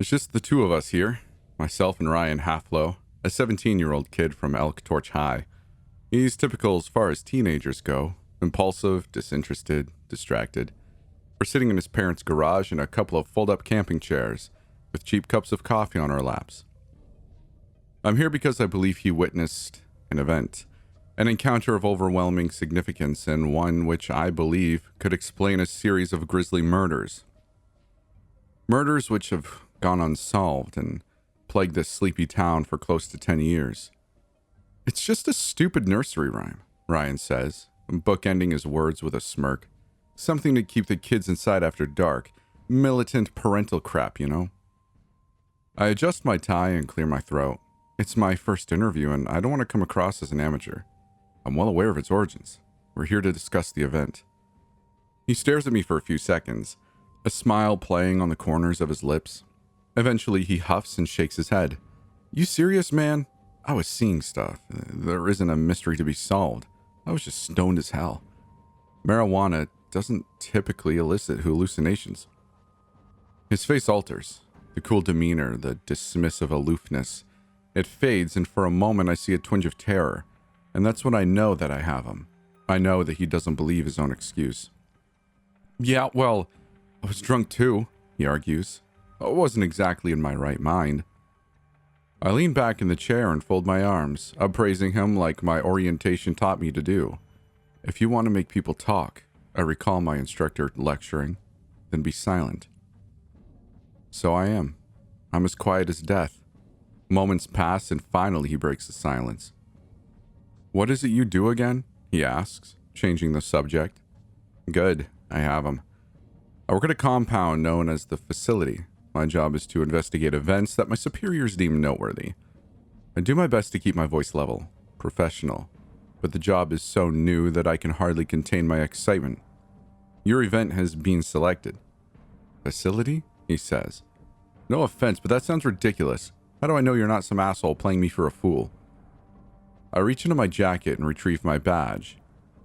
It's just the two of us here, myself and Ryan Halflow, a 17-year-old kid from Elk Torch High. He's typical as far as teenagers go, impulsive, disinterested, distracted. We're sitting in his parents' garage in a couple of fold-up camping chairs, with cheap cups of coffee on our laps. I'm here because I believe he witnessed an event, an encounter of overwhelming significance, and one which I believe could explain a series of grisly murders. Murders which have gone unsolved and plagued this sleepy town for close to 10 years. It's just a stupid nursery rhyme, Ryan says, bookending his words with a smirk. Something to keep the kids inside after dark. Militant parental crap, you know? I adjust my tie and clear my throat. It's my first interview, and I don't want to come across as an amateur. I'm well aware of its origins. We're here to discuss the event. He stares at me for a few seconds, a smile playing on the corners of his lips. Eventually, he huffs and shakes his head. You serious, man? I was seeing stuff. There isn't a mystery to be solved. I was just stoned as hell. Marijuana doesn't typically elicit hallucinations. His face alters. The cool demeanor, the dismissive aloofness. It fades, and for a moment I see a twinge of terror. And that's when I know that I have him. I know that he doesn't believe his own excuse. Yeah, well, I was drunk too, he argues. I wasn't exactly in my right mind. I lean back in the chair and fold my arms, appraising him like my orientation taught me to do. If you want to make people talk, I recall my instructor lecturing, then be silent. So I am. I'm as quiet as death. Moments pass and finally he breaks the silence. What is it you do again? He asks, changing the subject. Good, I have him. I work at a compound known as the facility. My job is to investigate events that my superiors deem noteworthy. I do my best to keep my voice level, professional, but the job is so new that I can hardly contain my excitement. Your event has been selected. Facility? He says. No offense, but that sounds ridiculous. How do I know you're not some asshole playing me for a fool? I reach into my jacket and retrieve my badge.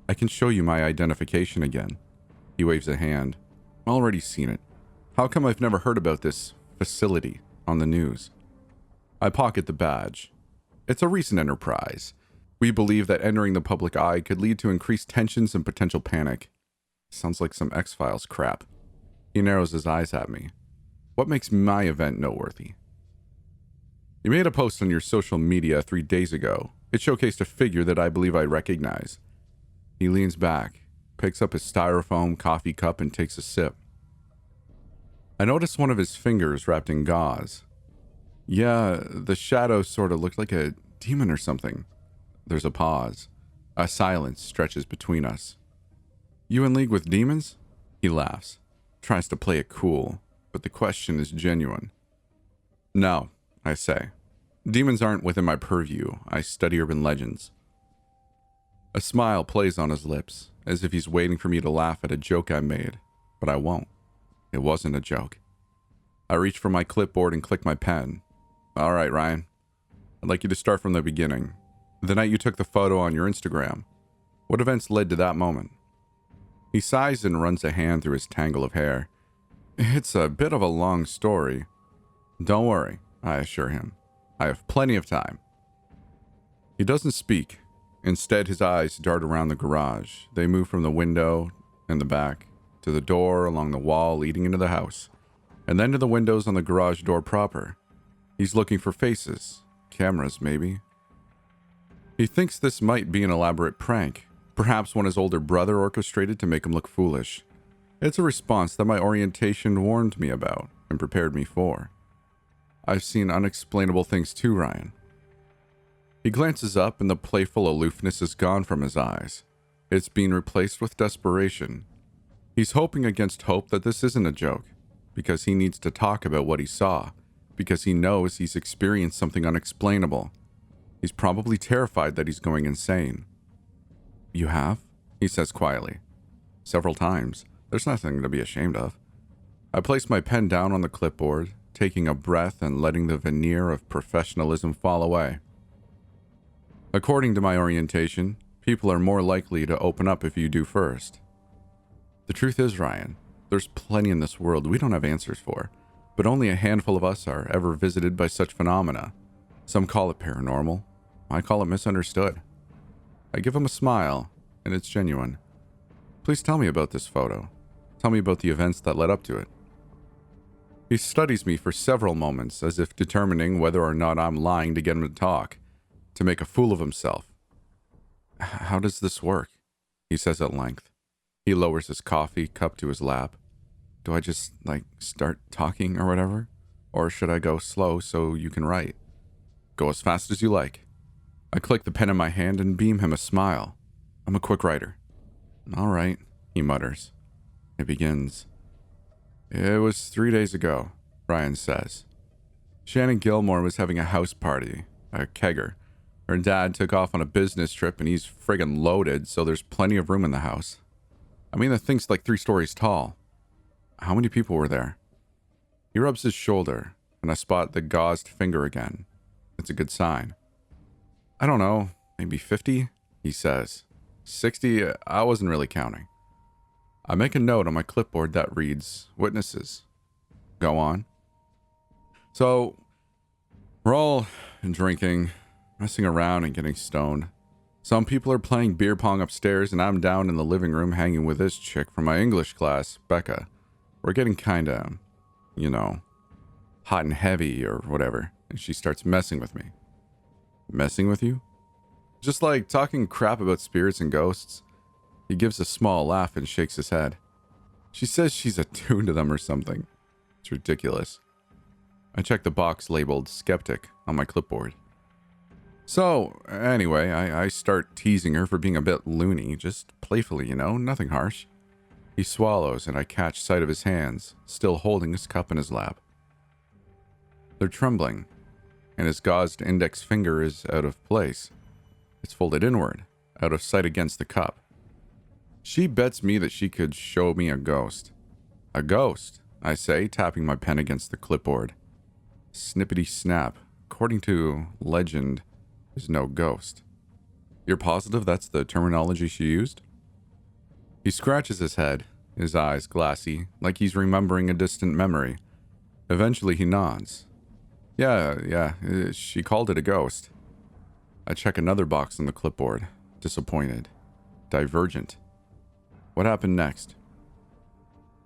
I can show you my identification again. He waves a hand. I've already seen it. How come I've never heard about this facility on the news? I pocket the badge. It's a recent enterprise. We believe that entering the public eye could lead to increased tensions and potential panic. Sounds like some X-Files crap. He narrows his eyes at me. What makes my event noteworthy? You made a post on your social media 3 days ago. It showcased a figure that I believe I recognize. He leans back, picks up his styrofoam coffee cup and takes a sip. I notice one of his fingers wrapped in gauze. Yeah, the shadow sort of looked like a demon or something. There's a pause. A silence stretches between us. You in league with demons? He laughs, tries to play it cool, but the question is genuine. No, I say. Demons aren't within my purview. I study urban legends. A smile plays on his lips, as if he's waiting for me to laugh at a joke I made, but I won't. It wasn't a joke. I reach for my clipboard and click my pen. All right, Ryan. I'd like you to start from the beginning. The night you took the photo on your Instagram. What events led to that moment? He sighs and runs a hand through his tangle of hair. It's a bit of a long story. Don't worry, I assure him. I have plenty of time. He doesn't speak. Instead, his eyes dart around the garage. They move from the window in the back to the door along the wall leading into the house, and then to the windows on the garage door proper. He's looking for faces, cameras maybe. He thinks this might be an elaborate prank, perhaps one his older brother orchestrated to make him look foolish. It's a response that my orientation warned me about and prepared me for. I've seen unexplainable things too, Ryan. He glances up and the playful aloofness is gone from his eyes. It's been replaced with desperation. He's hoping against hope that this isn't a joke, because he needs to talk about what he saw, because he knows he's experienced something unexplainable. He's probably terrified that he's going insane. You have? He says quietly. Several times. There's nothing to be ashamed of. I place my pen down on the clipboard, taking a breath and letting the veneer of professionalism fall away. According to my orientation, people are more likely to open up if you do first. The truth is, Ryan, there's plenty in this world we don't have answers for, but only a handful of us are ever visited by such phenomena. Some call it paranormal. I call it misunderstood. I give him a smile, and it's genuine. Please tell me about this photo. Tell me about the events that led up to it. He studies me for several moments, as if determining whether or not I'm lying to get him to talk, to make a fool of himself. How does this work? He says at length. He lowers his coffee cup to his lap. Do I just, start talking or whatever? Or should I go slow so you can write? Go as fast as you like. I click the pen in my hand and beam him a smile. I'm a quick writer. All right, he mutters. It begins. It was 3 days ago, Ryan says. Shannon Gilmore was having a house party, a kegger. Her dad took off on a business trip and he's friggin' loaded, so there's plenty of room in the house. I mean, the thing's like 3 stories tall. How many people were there? He rubs his shoulder, and I spot the gauzed finger again. It's a good sign. I don't know, maybe 50, he says. 60, I wasn't really counting. I make a note on my clipboard that reads, witnesses. Go on. So, we're all drinking, messing around and getting stoned. Some people are playing beer pong upstairs, and I'm down in the living room hanging with this chick from my English class, Becca. We're getting kinda, hot and heavy or whatever, and she starts messing with me. Messing with you? Just like talking crap about spirits and ghosts. He gives a small laugh and shakes his head. She says she's attuned to them or something. It's ridiculous. I check the box labeled skeptic on my clipboard. So, anyway, I start teasing her for being a bit loony, just playfully, nothing harsh. He swallows and I catch sight of his hands, still holding his cup in his lap. They're trembling, and his gauzed index finger is out of place. It's folded inward, out of sight against the cup. She bets me that she could show me a ghost. A ghost, I say, tapping my pen against the clipboard. Snippity Snap, according to legend, is no ghost. You're positive that's the terminology she used? He scratches his head, his eyes glassy, like he's remembering a distant memory. Eventually he nods. Yeah, she called it a ghost. I check another box on the clipboard, disappointed. Divergent. What happened next?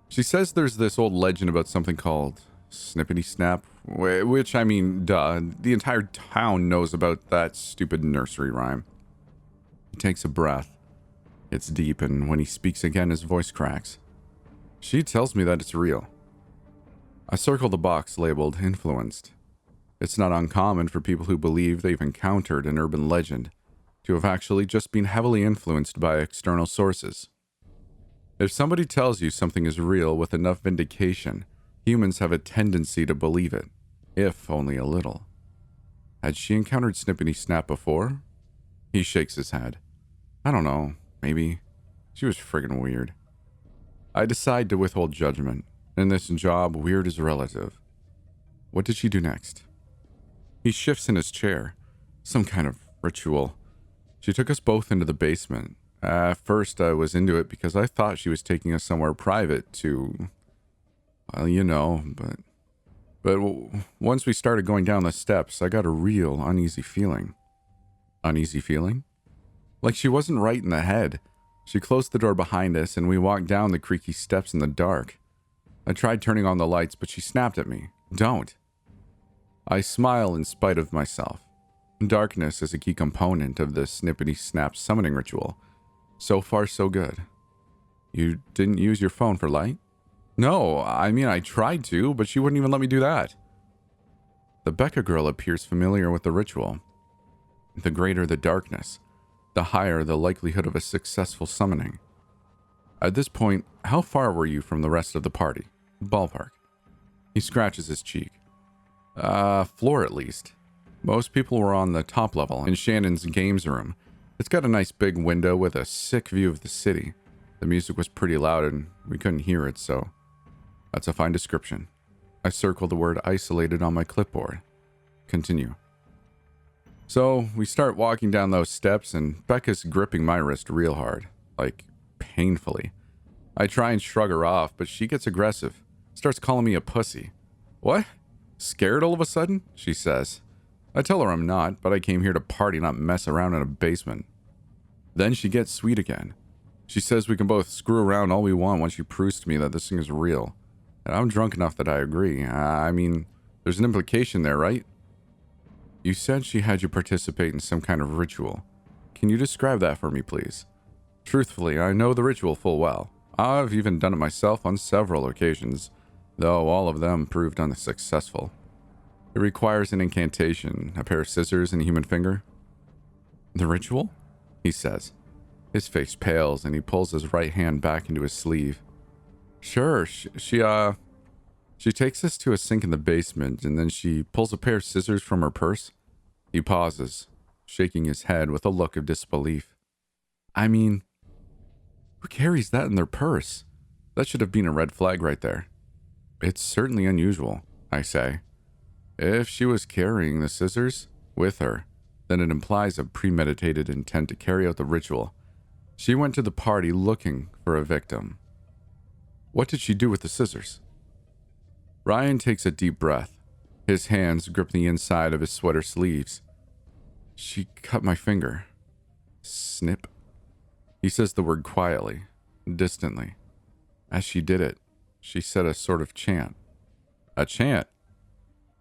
She says there's this old legend about something called Snippity Snap, which, duh, the entire town knows about that stupid nursery rhyme. He takes a breath. It's deep, and when he speaks again, his voice cracks. She tells me that it's real. I circle the box labeled influenced. It's not uncommon for people who believe they've encountered an urban legend to have actually just been heavily influenced by external sources. If somebody tells you something is real with enough vindication, humans have a tendency to believe it, if only a little. Had she encountered Snippity Snap before? He shakes his head. I don't know, maybe. She was friggin' weird. I decide to withhold judgment. In this job, weird is relative. What did she do next? He shifts in his chair. Some kind of ritual. She took us both into the basement. At first, I was into it because I thought she was taking us somewhere private to... But once we started going down the steps, I got a real uneasy feeling. Uneasy feeling? Like she wasn't right in the head. She closed the door behind us and we walked down the creaky steps in the dark. I tried turning on the lights, but she snapped at me. Don't. I smile in spite of myself. Darkness is a key component of the Snippity Snap summoning ritual. So far, so good. You didn't use your phone for light? No, I tried to, but she wouldn't even let me do that. The Becca girl appears familiar with the ritual. The greater the darkness, the higher the likelihood of a successful summoning. At this point, how far were you from the rest of the party? Ballpark. He scratches his cheek. Floor at least. Most people were on the top level, in Shannon's games room. It's got a nice big window with a sick view of the city. The music was pretty loud and we couldn't hear it, so that's a fine description. I circle the word isolated on my clipboard. Continue. So we start walking down those steps and Becca's gripping my wrist real hard, like painfully. I try and shrug her off, but she gets aggressive, starts calling me a pussy. What? Scared all of a sudden? She says. I tell her I'm not, but I came here to party, not mess around in a basement. Then she gets sweet again. She says we can both screw around all we want once she proves to me that this thing is real. And I'm drunk enough that I agree. I mean, there's an implication there, right? You said she had you participate in some kind of ritual. Can you describe that for me, please? Truthfully, I know the ritual full well. I've even done it myself on several occasions, though all of them proved unsuccessful. It requires an incantation, a pair of scissors, and a human finger. The ritual? He says. His face pales and he pulls his right hand back into his sleeve. Sure, she takes us to a sink in the basement and then she pulls a pair of scissors from her purse. He pauses, shaking his head with a look of disbelief. I mean, who carries that in their purse? That should have been a red flag right there. It's certainly unusual, I say. If she was carrying the scissors with her, then it implies a premeditated intent to carry out the ritual. She went to the party looking for a victim. What did she do with the scissors? Ryan takes a deep breath. His hands grip the inside of his sweater sleeves. She cut my finger. Snip. He says the word quietly, distantly. As she did it, she said a sort of chant. A chant?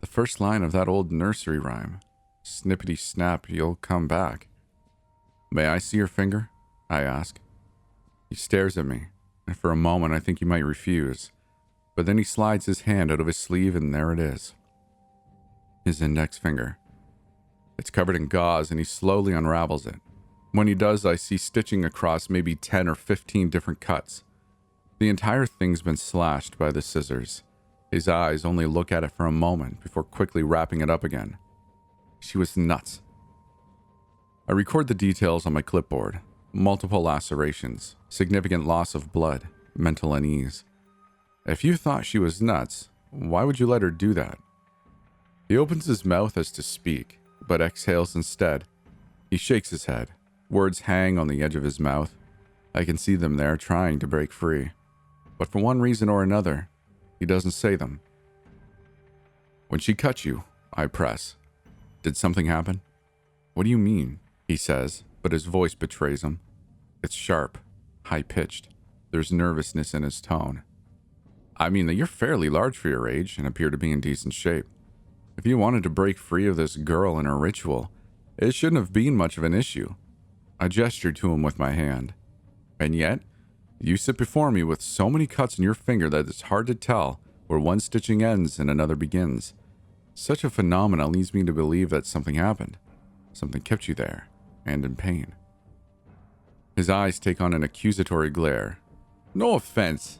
The first line of that old nursery rhyme. Snippity snap, you'll come back. May I see your finger? I ask. He stares at me, and for a moment I think he might refuse, but then he slides his hand out of his sleeve and there it is. His index finger. It's covered in gauze and he slowly unravels it. When he does, I see stitching across maybe 10 or 15 different cuts. The entire thing's been slashed by the scissors. His eyes only look at it for a moment before quickly wrapping it up again. She was nuts. I record the details on my clipboard. Multiple lacerations, significant loss of blood, mental unease. If you thought she was nuts, why would you let her do that? He opens his mouth as to speak, but exhales instead. He shakes his head. Words hang on the edge of his mouth. I can see them there trying to break free. But for one reason or another, he doesn't say them. When she cut you, I press. Did something happen? What do you mean? He says, but his voice betrays him. It's sharp, high-pitched. There's nervousness in his tone. I mean that you're fairly large for your age and appear to be in decent shape. If you wanted to break free of this girl and her ritual, it shouldn't have been much of an issue. I gestured to him with my hand. And yet, you sit before me with so many cuts in your finger that it's hard to tell where one stitching ends and another begins. Such a phenomena leads me to believe that something happened. Something kept you there, and in pain. His eyes take on an accusatory glare. No offense.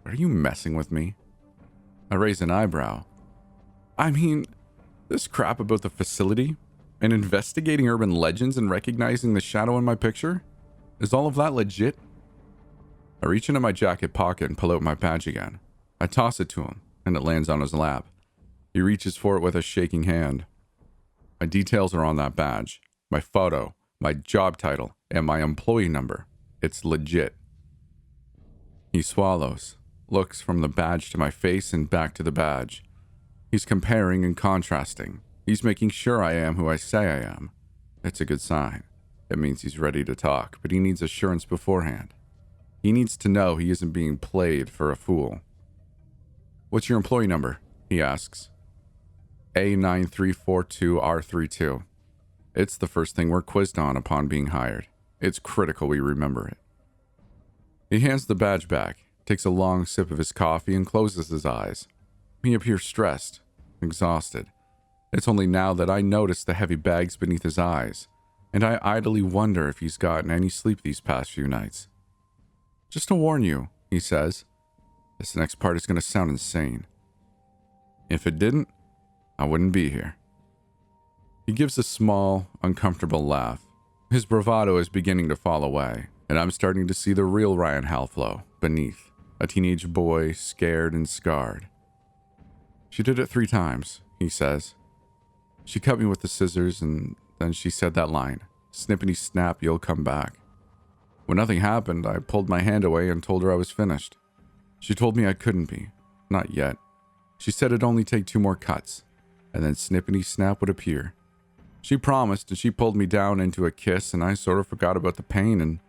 Are you messing with me? I raise an eyebrow. I mean, this crap about the facility and investigating urban legends and recognizing the shadow in my picture? Is all of that legit? I reach into my jacket pocket and pull out my badge again. I toss it to him, and it lands on his lap. He reaches for it with a shaking hand. My details are on that badge. My photo, my job title, and my employee number. It's legit. He swallows, looks from the badge to my face and back to the badge. He's comparing and contrasting. He's making sure I am who I say I am. It's a good sign. It means he's ready to talk, but he needs assurance beforehand. He needs to know he isn't being played for a fool. What's your employee number? He asks. A9342R32. It's the first thing we're quizzed on upon being hired. It's critical we remember it. He hands the badge back, takes a long sip of his coffee, and closes his eyes. He appears stressed, exhausted. It's only now that I notice the heavy bags beneath his eyes, and I idly wonder if he's gotten any sleep these past few nights. Just to warn you, he says, this next part is going to sound insane. If it didn't, I wouldn't be here. He gives a small, uncomfortable laugh. His bravado is beginning to fall away, and I'm starting to see the real Ryan Halflow beneath, a teenage boy, scared and scarred. She did it 3 times, he says. She cut me with the scissors, and then she said that line, Snippity Snap, you'll come back. When nothing happened, I pulled my hand away and told her I was finished. She told me I couldn't be. Not yet. She said it'd only take 2 more cuts, and then Snippity Snap would appear. She promised, and she pulled me down into a kiss, and I sort of forgot about the pain and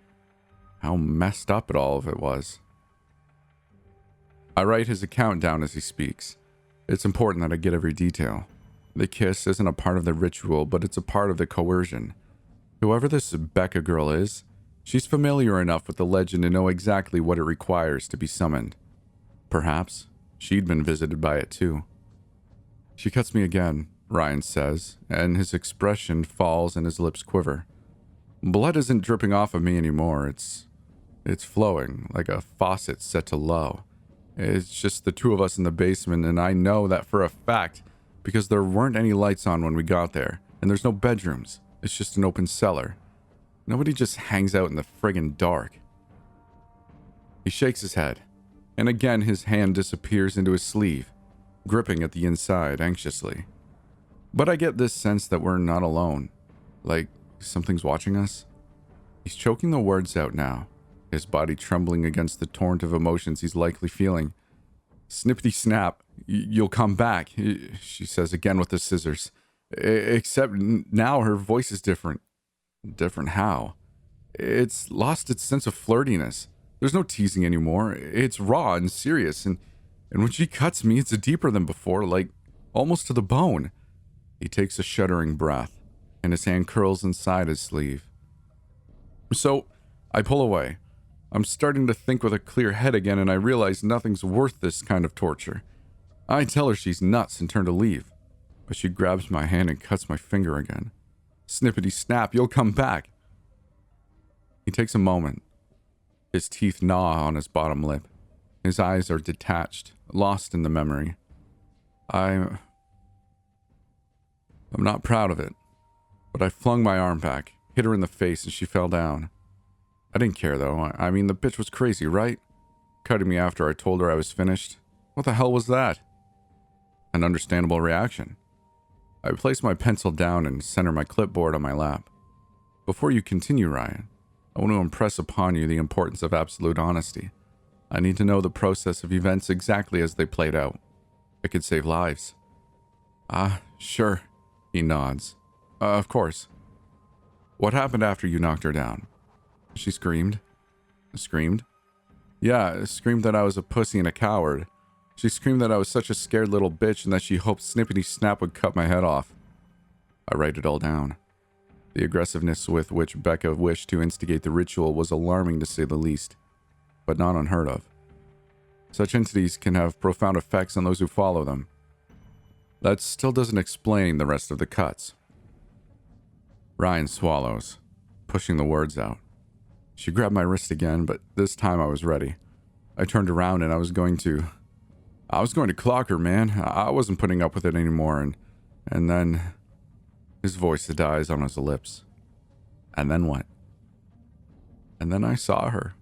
how messed up it all of it was. I write his account down as he speaks. It's important that I get every detail. The kiss isn't a part of the ritual, but it's a part of the coercion. Whoever this Becca girl is, she's familiar enough with the legend to know exactly what it requires to be summoned. Perhaps she'd been visited by it too. She cuts me again, Ryan says, and his expression falls and his lips quiver. Blood isn't dripping off of me anymore. It's flowing like a faucet set to low. It's just the 2 of us in the basement, and I know that for a fact because there weren't any lights on when we got there, and there's no bedrooms. It's just an open cellar. Nobody just hangs out in the friggin' dark. He shakes his head, and again his hand disappears into his sleeve, gripping at the inside anxiously. But I get this sense that we're not alone. Like something's watching us. He's choking the words out now, his body trembling against the torrent of emotions he's likely feeling. Snippity Snap, you'll come back, she says again with the scissors. Except now her voice is different. Different how? It's lost its sense of flirtiness. There's no teasing anymore. It's raw and serious, and when she cuts me, it's deeper than before, like almost to the bone. He takes a shuddering breath, and his hand curls inside his sleeve. So, I pull away. I'm starting to think with a clear head again, and I realize nothing's worth this kind of torture. I tell her she's nuts and turn to leave, but she grabs my hand and cuts my finger again. Snippity Snap, you'll come back. He takes a moment. His teeth gnaw on his bottom lip. His eyes are detached, lost in the memory. I'm not proud of it, but I flung my arm back, hit her in the face, and she fell down. I didn't care, though. I mean, the bitch was crazy, right? Cutting me after I told her I was finished. What the hell was that? An understandable reaction. I place my pencil down and center my clipboard on my lap. Before you continue, Ryan, I want to impress upon you the importance of absolute honesty. I need to know the process of events exactly as they played out. It could save lives. Sure, he nods. Of course. What happened after you knocked her down? She screamed. Screamed? Yeah, screamed that I was a pussy and a coward. She screamed that I was such a scared little bitch and that she hoped Snippity Snap would cut my head off. I write it all down. The aggressiveness with which Becca wished to instigate the ritual was alarming to say the least, but not unheard of. Such entities can have profound effects on those who follow them. That still doesn't explain the rest of the cuts. Ryan swallows, pushing the words out. She grabbed my wrist again, but this time I was ready. I turned around and I was going to clock her, man. I wasn't putting up with it anymore, and then his voice dies on his lips. And then what? And then I saw her.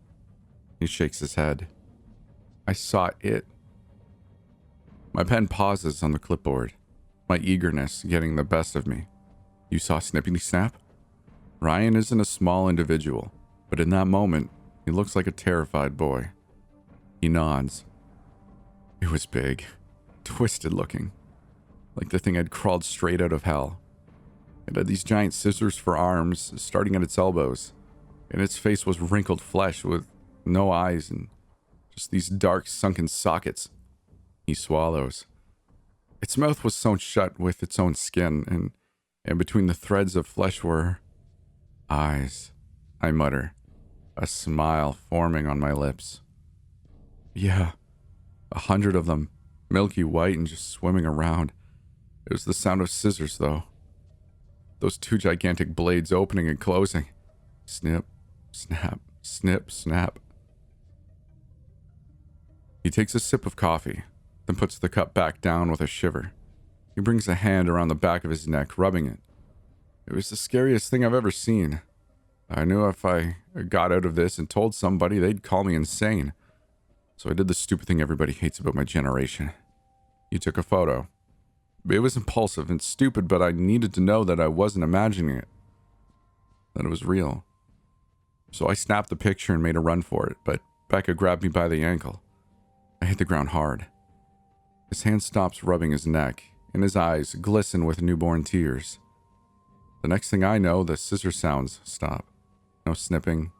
He shakes his head. I saw it. My pen pauses on the clipboard, my eagerness getting the best of me. You saw Snippity Snap? Ryan isn't a small individual, but in that moment, he looks like a terrified boy. He nods. It was big, twisted looking, like the thing had crawled straight out of hell. It had these giant scissors for arms, starting at its elbows, and its face was wrinkled flesh with no eyes and just these dark, sunken sockets. He swallows. Its mouth was sewn shut with its own skin, and between the threads of flesh were eyes. I mutter, a smile forming on my lips. Yeah, 100 of them, milky white and just swimming around. It was the sound of scissors, though. Those 2 gigantic blades opening and closing. Snip, snap, snip, snap. He takes a sip of coffee, then puts the cup back down with a shiver. He brings a hand around the back of his neck, rubbing it. It was the scariest thing I've ever seen. I knew if I got out of this and told somebody, they'd call me insane. So I did the stupid thing everybody hates about my generation. He took a photo. It was impulsive and stupid, but I needed to know that I wasn't imagining it. That it was real. So I snapped the picture and made a run for it, but Becca grabbed me by the ankle. I hit the ground hard. His hand stops rubbing his neck, and his eyes glisten with newborn tears. The next thing I know, the scissor sounds stop. No snipping,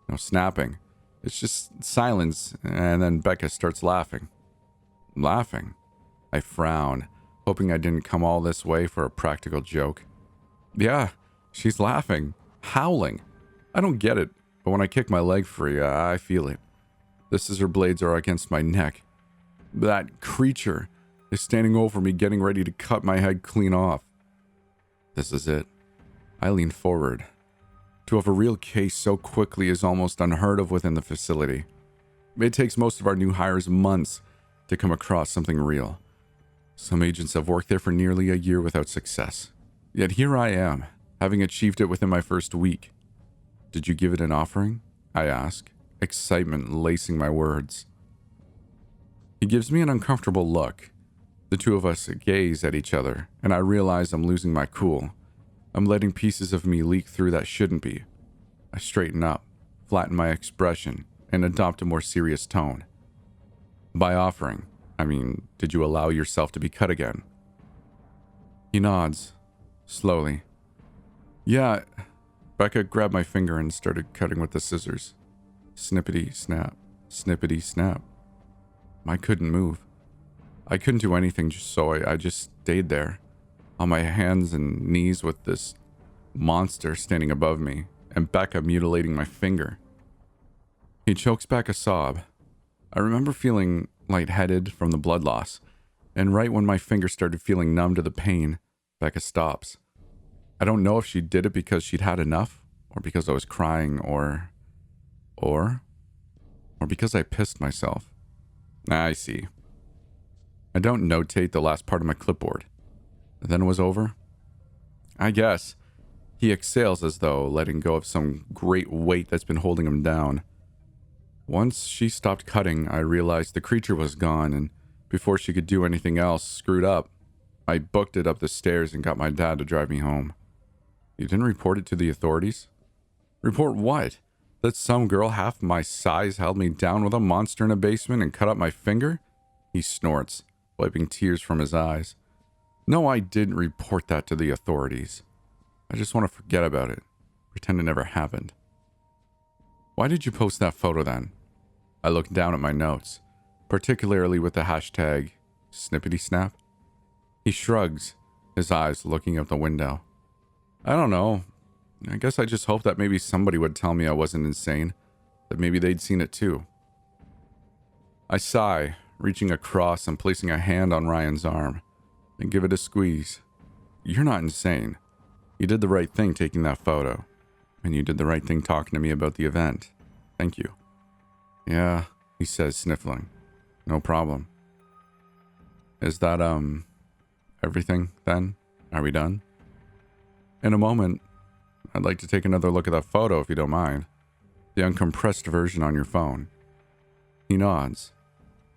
no snapping. It's just silence, and then Becca starts laughing. Laughing? I frown, hoping I didn't come all this way for a practical joke. Yeah, she's laughing, howling. I don't get it, but when I kick my leg free, I feel it. The scissor blades are against my neck. That creature is standing over me, getting ready to cut my head clean off. This is it. I lean forward. To have a real case so quickly is almost unheard of within the facility. It takes most of our new hires months to come across something real. Some agents have worked there for nearly a year without success. Yet here I am, having achieved it within my first week. Did you give it an offering? I ask, excitement lacing my words. He gives me an uncomfortable look. The two of us gaze at each other, and I realize I'm losing my cool. I'm letting pieces of me leak through that shouldn't be. I straighten up, flatten my expression, and adopt a more serious tone. By offering, I mean, did you allow yourself to be cut again? He nods, slowly. Yeah, Becca grabbed my finger and started cutting with the scissors. Snippity snap, snippity snap. I couldn't move. I couldn't do anything, so I just stayed there, on my hands and knees with this monster standing above me, and Becca mutilating my finger. He chokes back a sob. I remember feeling lightheaded from the blood loss, and right when my finger started feeling numb to the pain, Becca stops. I don't know if she did it because she'd had enough, or because I was crying, or because I pissed myself. I see. I don't notate the last part of my clipboard. Then it was over? I guess. He exhales as though letting go of some great weight that's been holding him down. Once she stopped cutting, I realized the creature was gone, and before she could do anything else, screwed up. I booked it up the stairs and got my dad to drive me home. You didn't report it to the authorities? Report what? That some girl half my size held me down with a monster in a basement and cut up my finger? He snorts, wiping tears from his eyes. No, I didn't report that to the authorities. I just want to forget about it. Pretend it never happened. Why did you post that photo then? I look down at my notes, particularly with the hashtag Snippity Snap. He shrugs, his eyes looking out the window. I don't know. I guess I just hoped that maybe somebody would tell me I wasn't insane, that maybe they'd seen it too. I sigh, reaching across and placing a hand on Ryan's arm, and give it a squeeze. You're not insane. You did the right thing taking that photo, and you did the right thing talking to me about the event. Thank you. Yeah, he says, sniffling. No problem. Is that, everything, then? Are we done? In a moment, I'd like to take another look at that photo, if you don't mind. The uncompressed version on your phone. He nods.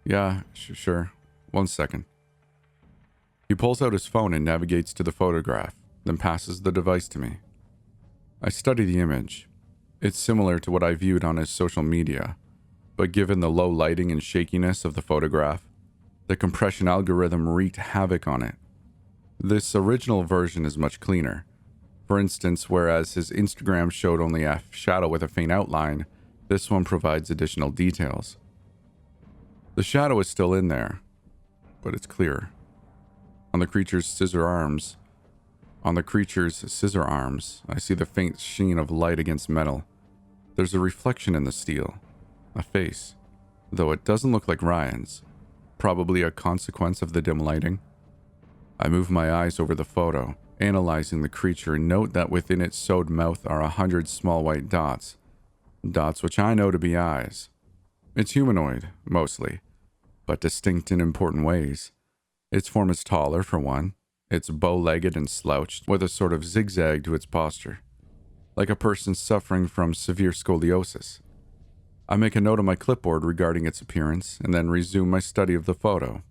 Yeah, sure. 1 second. He pulls out his phone and navigates to the photograph, then passes the device to me. I study the image. It's similar to what I viewed on his social media, but given the low lighting and shakiness of the photograph, the compression algorithm wreaked havoc on it. This original version is much cleaner. For instance, whereas his Instagram showed only a shadow with a faint outline, this one provides additional details. The shadow is still in there, but it's clearer. On the creature's scissor arms, I see the faint sheen of light against metal. There's a reflection in the steel, a face, though it doesn't look like Ryan's, probably a consequence of the dim lighting. I move my eyes over the photo, analyzing the creature, and note that within its sewed mouth are 100 small white dots which I know to be eyes. It's humanoid, mostly, but distinct in important ways. Its form is taller, for one. It's bow-legged and slouched, with a sort of zigzag to its posture, like a person suffering from severe scoliosis. I make a note on my clipboard regarding its appearance, and then resume my study of the photo.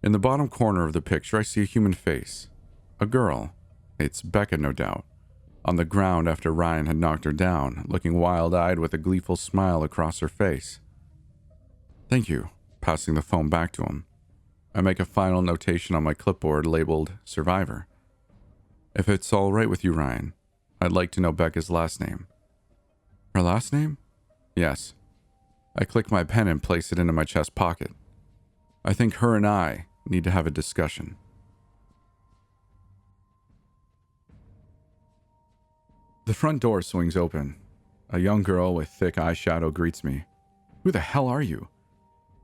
In the bottom corner of the picture, I see a human face. A girl. It's Becca, no doubt. On the ground after Ryan had knocked her down, looking wild-eyed with a gleeful smile across her face. Thank you, passing the phone back to him. I make a final notation on my clipboard labeled Survivor. If it's all right with you, Ryan, I'd like to know Becca's last name. Her last name? Yes. I click my pen and place it into my chest pocket. I think her and I need to have a discussion. The front door swings open. A young girl with thick eyeshadow greets me. Who the hell are you?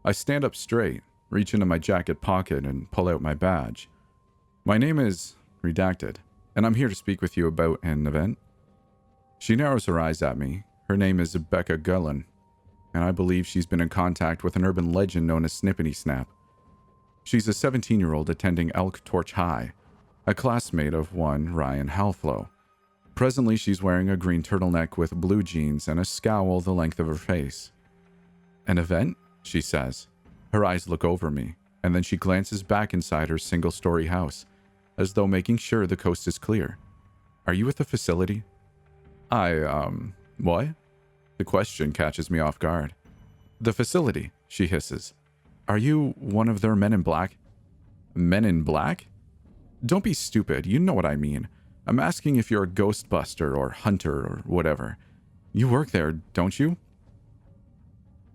I stand up straight, reach into my jacket pocket, and pull out my badge. My name is Redacted, and I'm here to speak with you about an event. She narrows her eyes at me. Her name is Becca Gullen, and I believe she's been in contact with an urban legend known as Snippity Snap. She's a 17-year-old attending Elk Torch High, a classmate of one Ryan Halflow. Presently, she's wearing a green turtleneck with blue jeans and a scowl the length of her face. An event? She says. Her eyes look over me, and then she glances back inside her single-story house, as though making sure the coast is clear. Are you at the facility? What? The question catches me off guard. The facility, she hisses. Are you one of their men in black? Men in black? Don't be stupid, you know what I mean. I'm asking if you're a ghostbuster or hunter or whatever. You work there, don't you?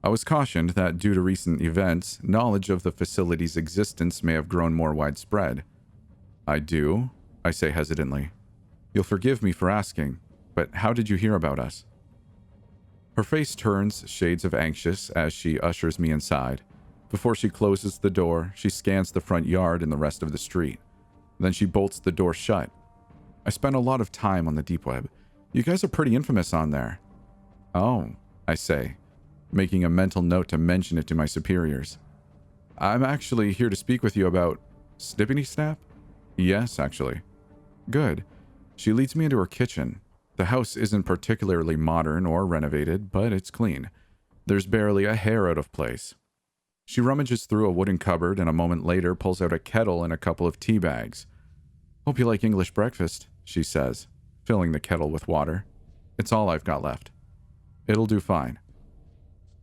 I was cautioned that due to recent events, knowledge of the facility's existence may have grown more widespread. I do, I say hesitantly. You'll forgive me for asking, but how did you hear about us? Her face turns shades of anxious as she ushers me inside. Before she closes the door, she scans the front yard and the rest of the street. Then she bolts the door shut. I spent a lot of time on the deep web. You guys are pretty infamous on there. Oh, I say, making a mental note to mention it to my superiors. I'm actually here to speak with you about Snippity Snap? Yes, actually. Good. She leads me into her kitchen. The house isn't particularly modern or renovated, but it's clean. There's barely a hair out of place. She rummages through a wooden cupboard and a moment later pulls out a kettle and a couple of tea bags. Hope you like English breakfast, she says, filling the kettle with water. It's all I've got left. It'll do fine.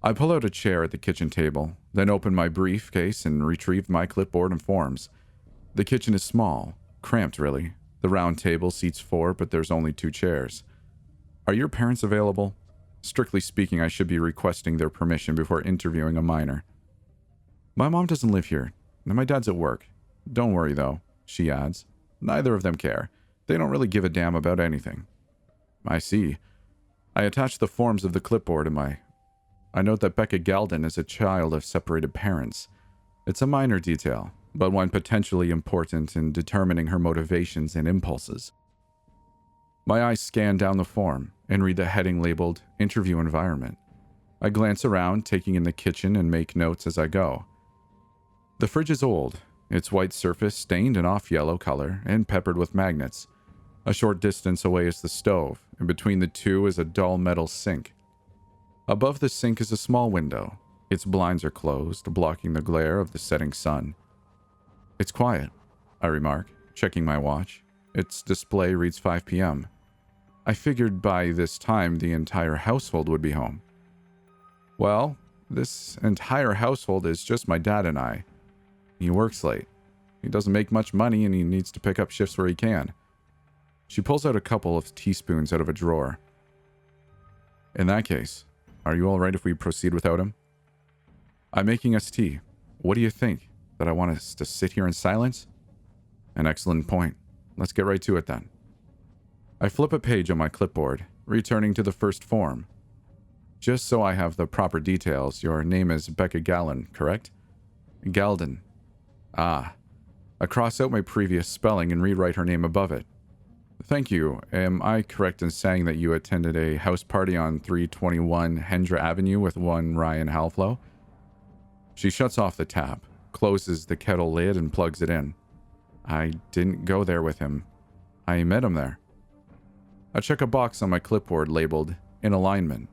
I pull out a chair at the kitchen table, then open my briefcase and retrieve my clipboard and forms. The kitchen is small, cramped really. The round table seats 4, but there's only 2 chairs. Are your parents available? Strictly speaking, I should be requesting their permission before interviewing a minor. My mom doesn't live here, and my dad's at work. Don't worry though, she adds. Neither of them care. They don't really give a damn about anything. I see. I attach the forms of the clipboard I note that Becca Galden is a child of separated parents. It's a minor detail, but one potentially important in determining her motivations and impulses. My eyes scan down the form and read the heading labeled Interview Environment. I glance around, taking in the kitchen and make notes as I go. The fridge is old, its white surface stained an off-yellow color and peppered with magnets. A short distance away is the stove, and between the two is a dull metal sink. Above the sink is a small window. Its blinds are closed, blocking the glare of the setting sun. It's quiet, I remark, checking my watch. Its display reads 5 p.m. I figured by this time the entire household would be home. Well, this entire household is just my dad and I. He works late. He doesn't make much money and he needs to pick up shifts where he can. She pulls out a couple of teaspoons out of a drawer. In that case, are you all right if we proceed without him? I'm making us tea. What do you think? That I want us to sit here in silence? An excellent point. Let's get right to it then. I flip a page on my clipboard, returning to the first form. Just so I have the proper details, your name is Becca Gallen, correct? Galden. Ah. I cross out my previous spelling and rewrite her name above it. Thank you. Am I correct in saying that you attended a house party on 321 Hendra Avenue with one Ryan Halflow? She shuts off the tap, closes the kettle lid, and plugs it in. I didn't go there with him. I met him there. I check a box on my clipboard labeled In Alignment.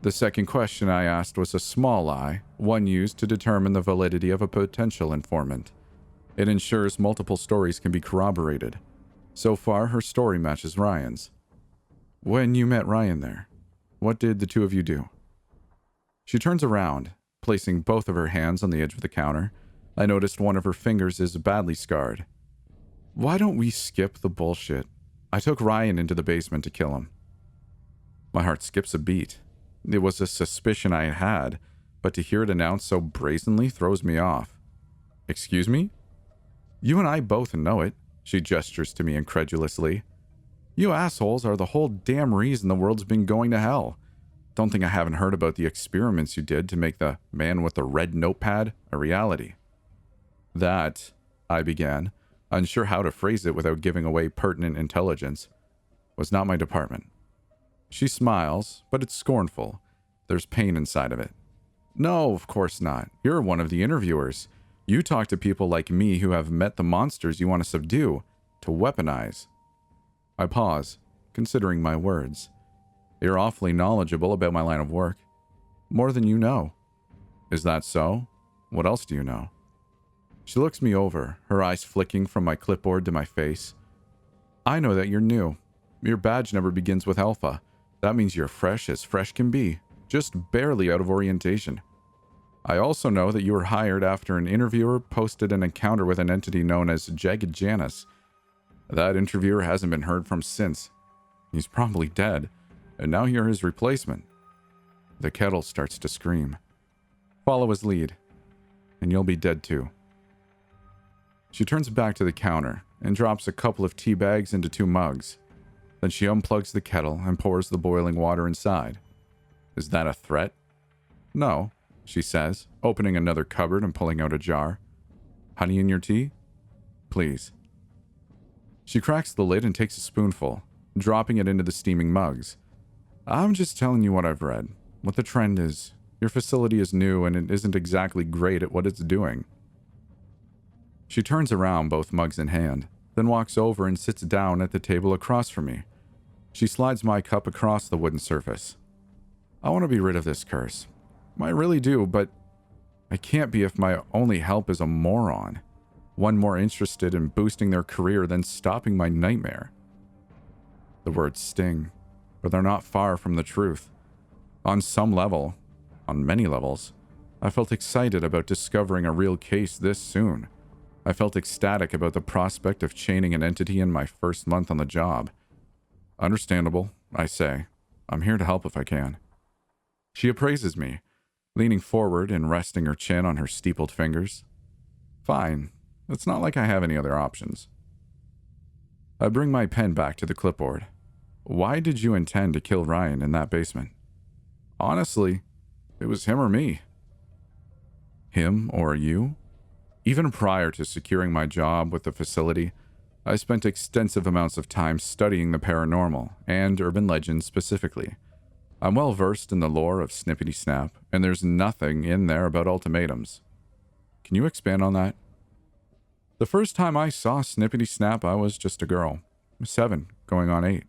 The second question I asked was a small lie, one used to determine the validity of a potential informant. It ensures multiple stories can be corroborated. So far, her story matches Ryan's. When you met Ryan there, what did the two of you do? She turns around, Placing both of her hands on the edge of the counter, I noticed one of her fingers is badly scarred. Why don't we skip the bullshit? I took Ryan into the basement to kill him. My heart skips a beat. It was a suspicion I had, but to hear it announced so brazenly throws me off. Excuse me? You and I both know it, she gestures to me incredulously. You assholes are the whole damn reason the world's been going to hell. Don't think I haven't heard about the experiments you did to make the man with the red notepad a reality. That, I began, unsure how to phrase it without giving away pertinent intelligence, was not my department. She smiles, but it's scornful. There's pain inside of it. No, of course not. You're one of the interviewers. You talk to people like me who have met the monsters you want to subdue, to weaponize. I pause, considering my words. You're awfully knowledgeable about my line of work. More than you know. Is that so? What else do you know? She looks me over, her eyes flicking from my clipboard to my face. I know that you're new. Your badge number begins with Alpha. That means you're fresh as fresh can be, just barely out of orientation. I also know that you were hired after an interviewer posted an encounter with an entity known as Jagged Janus. That interviewer hasn't been heard from since. He's probably dead, and now you're his replacement. The kettle starts to scream. Follow his lead, and you'll be dead too. She turns back to the counter and drops a couple of tea bags into 2 mugs. Then she unplugs the kettle and pours the boiling water inside. Is that a threat? No, she says, opening another cupboard and pulling out a jar. Honey in your tea? Please. She cracks the lid and takes a spoonful, dropping it into the steaming mugs. I'm just telling you what I've read, what the trend is. Your facility is new and it isn't exactly great at what it's doing. She turns around, both mugs in hand, then walks over and sits down at the table across from me. She slides my cup across the wooden surface. I want to be rid of this curse. I really do, but I can't be if my only help is a moron. One more interested in boosting their career than stopping my nightmare. The words sting, but they're not far from the truth. On some level, on many levels, I felt excited about discovering a real case this soon. I felt ecstatic about the prospect of chaining an entity in my first month on the job. Understandable, I say. I'm here to help if I can. She appraises me, leaning forward and resting her chin on her steepled fingers. Fine. It's not like I have any other options. I bring my pen back to the clipboard. Why did you intend to kill Ryan in that basement? Honestly, it was him or me. Him or you? Even prior to securing my job with the facility, I spent extensive amounts of time studying the paranormal, and urban legends specifically. I'm well versed in the lore of Snippity Snap, and there's nothing in there about ultimatums. Can you expand on that? The first time I saw Snippity Snap, I was just a girl. 7, going on 8.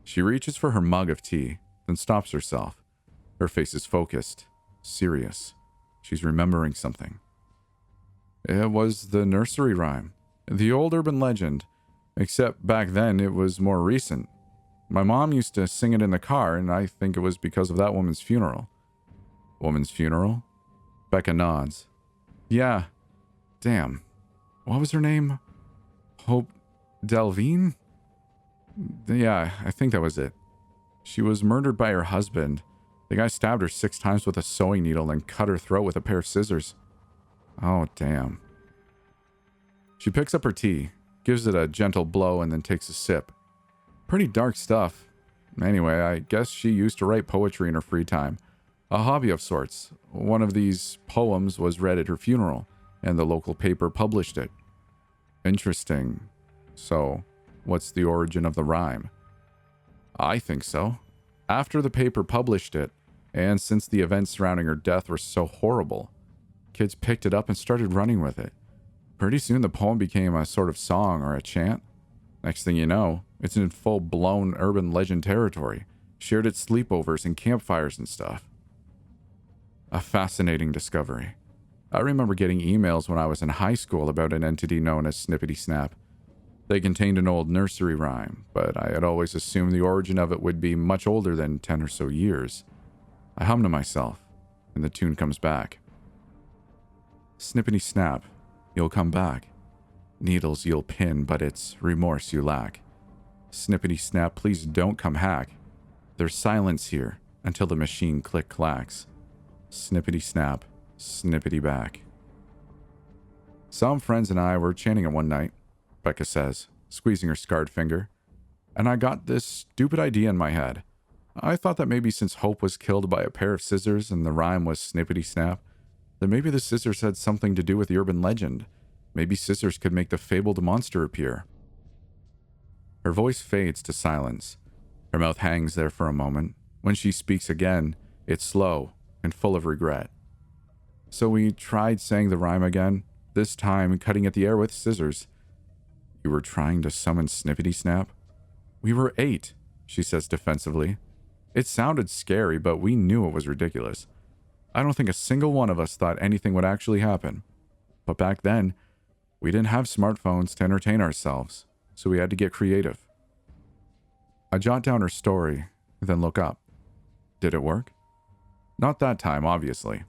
She reaches for her mug of tea, then stops herself. Her face is focused, serious. She's remembering something. It was the nursery rhyme, the old urban legend, except back then it was more recent. My mom used to sing it in the car, and I think it was because of that woman's funeral. Woman's funeral? Becca nods. Yeah. Damn. What was her name? Hope Delvine? Yeah, I think that was it. She was murdered by her husband. The guy stabbed her 6 times with a sewing needle and cut her throat with a pair of scissors. Oh, damn. She picks up her tea, gives it a gentle blow, and then takes a sip. Pretty dark stuff. Anyway, I guess she used to write poetry in her free time. A hobby of sorts. One of these poems was read at her funeral, and the local paper published it. Interesting. So, what's the origin of the rhyme? I think so. After the paper published it, and since the events surrounding her death were so horrible, kids picked it up and started running with it. Pretty soon the poem became a sort of song or a chant. Next thing you know, it's in full-blown urban legend territory, shared at sleepovers and campfires and stuff. A fascinating discovery. I remember getting emails when I was in high school about an entity known as Snippity Snap. They contained an old nursery rhyme, but I had always assumed the origin of it would be much older than 10 or so years. I hum to myself, and the tune comes back. Snippity snap, you'll come back. Needles you'll pin, but it's remorse you lack. Snippity snap, please don't come hack. There's silence here until the machine click clacks. Snippity snap, snippity back. Some friends and I were chanting it one night, Becca says, squeezing her scarred finger, and I got this stupid idea in my head. I thought that maybe since Hope was killed by a pair of scissors and the rhyme was snippity snap, then maybe the scissors had something to do with the urban legend. Maybe scissors could make the fabled monster appear. Her voice fades to silence. Her mouth hangs there for a moment. When she speaks again, it's slow and full of regret. So we tried saying the rhyme again, this time cutting at the air with scissors. You were trying to summon Snippity Snap? We were 8, she says defensively. It sounded scary, but we knew it was ridiculous. I don't think a single one of us thought anything would actually happen. But back then, we didn't have smartphones to entertain ourselves, so we had to get creative. I jot down her story, then look up. Did it work? Not that time, obviously.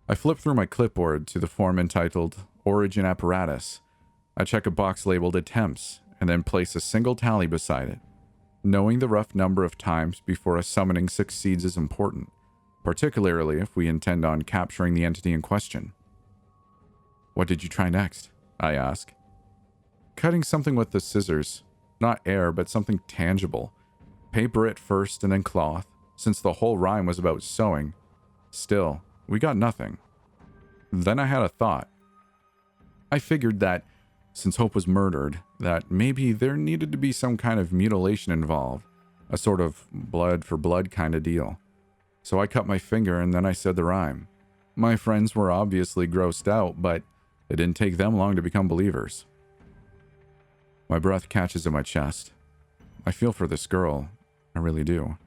I flip through my clipboard to the form entitled Origin Apparatus. I check a box labeled Attempts, and then place a single tally beside it. Knowing the rough number of times before a summoning succeeds is important, particularly if we intend on capturing the entity in question. What did you try next? I ask. Cutting something with the scissors. Not air, but something tangible. Paper at first and then cloth, since the whole rhyme was about sewing. Still, we got nothing. Then I had a thought. I figured that, since Hope was murdered, that maybe there needed to be some kind of mutilation involved, a sort of blood for blood kind of deal. So I cut my finger and then I said the rhyme. My friends were obviously grossed out, but it didn't take them long to become believers. My breath catches in my chest. I feel for this girl. I really do.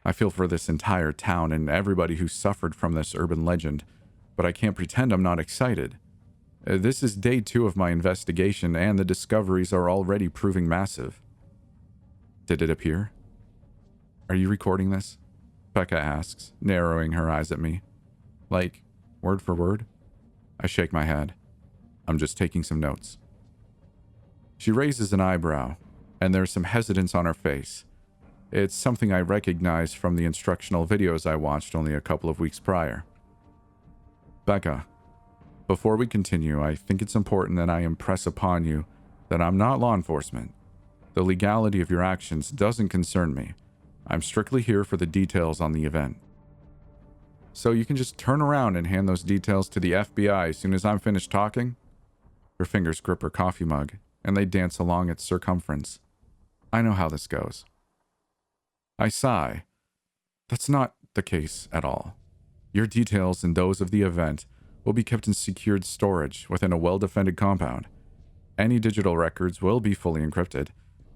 I feel for this entire town and everybody who suffered from this urban legend, but I can't pretend I'm not excited. This is day 2 of my investigation, and the discoveries are already proving massive. Did it appear? Are you recording this? Becca asks, narrowing her eyes at me. Like, word for word? I shake my head. I'm just taking some notes. She raises an eyebrow, and there's some hesitance on her face. It's something I recognize from the instructional videos I watched only a couple of weeks prior. Becca, before we continue, I think it's important that I impress upon you that I'm not law enforcement. The legality of your actions doesn't concern me. I'm strictly here for the details on the event. So you can just turn around and hand those details to the FBI as soon as I'm finished talking? Her fingers grip her coffee mug, and they dance along its circumference. I know how this goes. I sigh. That's not the case at all. Your details and those of the event will be kept in secured storage within a well-defended compound. Any digital records will be fully encrypted.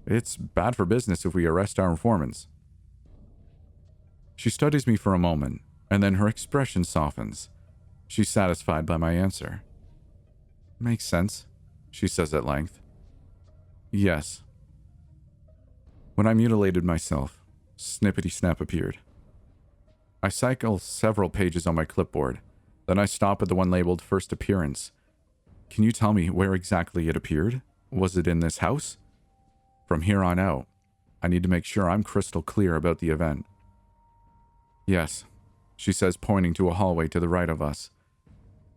It's bad for business if we arrest our informants. She studies me for a moment, and then her expression softens. She's satisfied by my answer. Makes sense, she says at length. Yes. When I mutilated myself, Snippity Snap appeared. I cycle several pages on my clipboard. Then I stop at the one labeled First Appearance. Can you tell me where exactly it appeared? Was it in this house? From here on out, I need to make sure I'm crystal clear about the event. Yes, she says, pointing to a hallway to the right of us.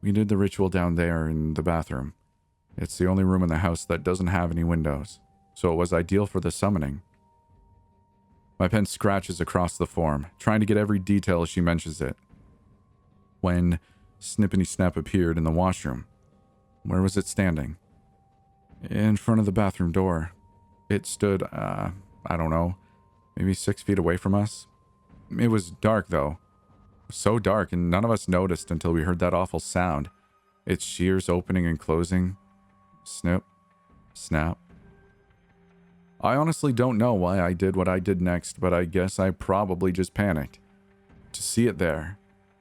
We did the ritual down there in the bathroom. It's the only room in the house that doesn't have any windows, so it was ideal for the summoning. My pen scratches across the form, trying to get every detail as she mentions it. When Snippity Snap appeared in the washroom, where was it standing? In front of the bathroom door. It stood, I don't know, maybe 6 feet away from us. It was dark, though. So dark, and none of us noticed until we heard that awful sound. Its shears opening and closing. Snip. Snap. I honestly don't know why I did what I did next, but I guess I probably just panicked. To see it there,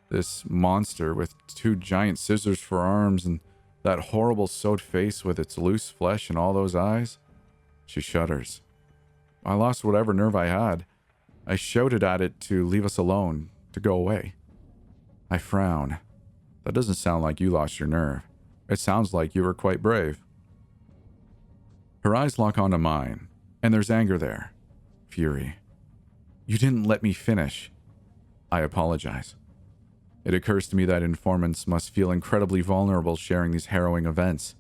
this monster with 2 giant scissors for arms and that horrible sewed face with its loose flesh and all those eyes, she shudders. I lost whatever nerve I had. I shouted at it to leave us alone, to go away. I frown. That doesn't sound like you lost your nerve. It sounds like you were quite brave. Her eyes lock onto mine, and there's anger there. Fury. You didn't let me finish. I apologize. It occurs to me that informants must feel incredibly vulnerable sharing these harrowing events.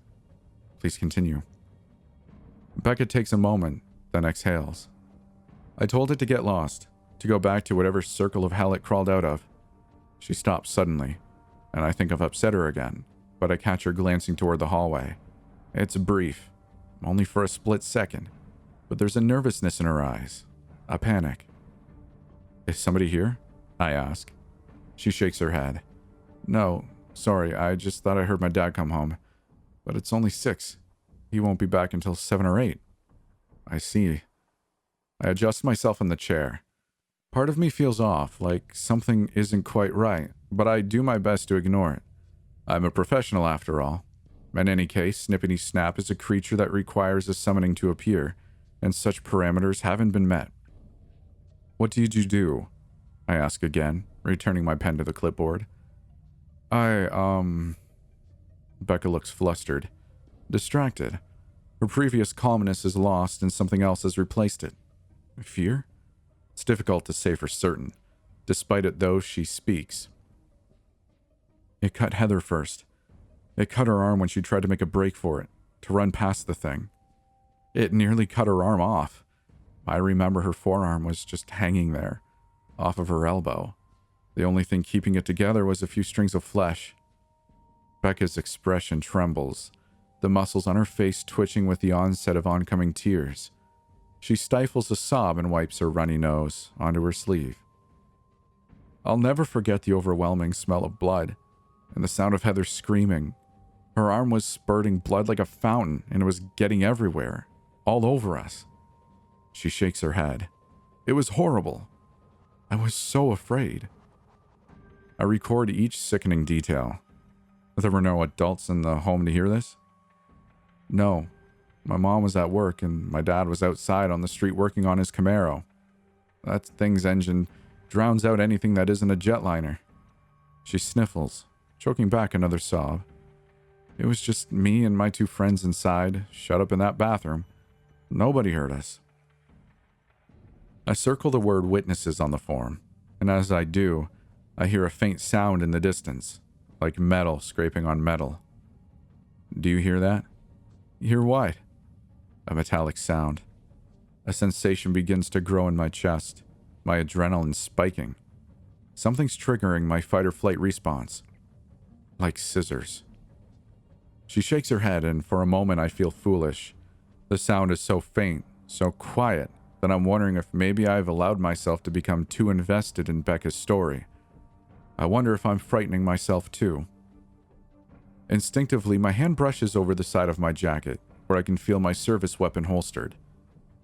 Please continue. Becca takes a moment, then exhales. I told it to get lost, to go back to whatever circle of hell it crawled out of. She stops suddenly, and I think I've upset her again, but I catch her glancing toward the hallway. It's brief, only for a split second, but there's a nervousness in her eyes, a panic. Is somebody here? I ask. She shakes her head. No, sorry, I just thought I heard my dad come home. But it's only 6. He won't be back until 7 or 8. I see. I adjust myself in the chair. Part of me feels off, like something isn't quite right, but I do my best to ignore it. I'm a professional after all. In any case, Snippity Snap is a creature that requires a summoning to appear, and such parameters haven't been met. What did you do? I ask again, returning my pen to the clipboard. Becca looks flustered, distracted. Her previous calmness is lost and something else has replaced it. Fear? It's difficult to say for certain. Despite it, though, she speaks. It cut Heather first. It cut her arm when she tried to make a break for it, to run past the thing. It nearly cut her arm off. I remember her forearm was just hanging there, off of her elbow. The only thing keeping it together was a few strings of flesh. Becca's expression trembles, the muscles on her face twitching with the onset of oncoming tears. She stifles a sob and wipes her runny nose onto her sleeve. I'll never forget the overwhelming smell of blood and the sound of Heather screaming. Her arm was spurting blood like a fountain, and it was getting everywhere, all over us. She shakes her head. It was horrible. I was so afraid. I record each sickening detail. There were no adults in the home to hear this? No. My mom was at work, and my dad was outside on the street working on his Camaro. That thing's engine drowns out anything that isn't a jetliner. She sniffles, choking back another sob. It was just me and my 2 friends inside, shut up in that bathroom. Nobody heard us. I circle the word witnesses on the form, and as I do, I hear a faint sound in the distance, like metal scraping on metal. Do you hear that? Hear what? A metallic sound. A sensation begins to grow in my chest, my adrenaline spiking. Something's triggering my fight-or-flight response. Like scissors. She shakes her head, and for a moment I feel foolish. The sound is so faint, so quiet, that I'm wondering if maybe I've allowed myself to become too invested in Becca's story. I wonder if I'm frightening myself too. Instinctively, my hand brushes over the side of my jacket, where I can feel my service weapon holstered.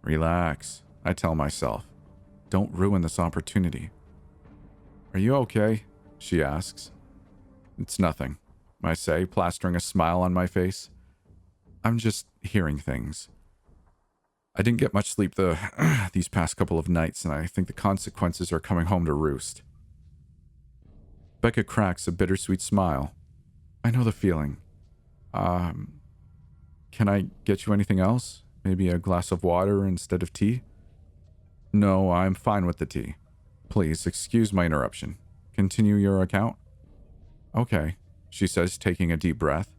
Relax, I tell myself. Don't ruin this opportunity. Are you okay? She asks. It's nothing, I say, plastering a smile on my face. I'm just hearing things. I didn't get much sleep these past couple of nights, and I think the consequences are coming home to roost. Becca cracks a bittersweet smile. I know the feeling. Can I get you anything else? Maybe a glass of water instead of tea? No, I'm fine with the tea. Please, excuse my interruption. Continue your account? Okay, she says, taking a deep breath.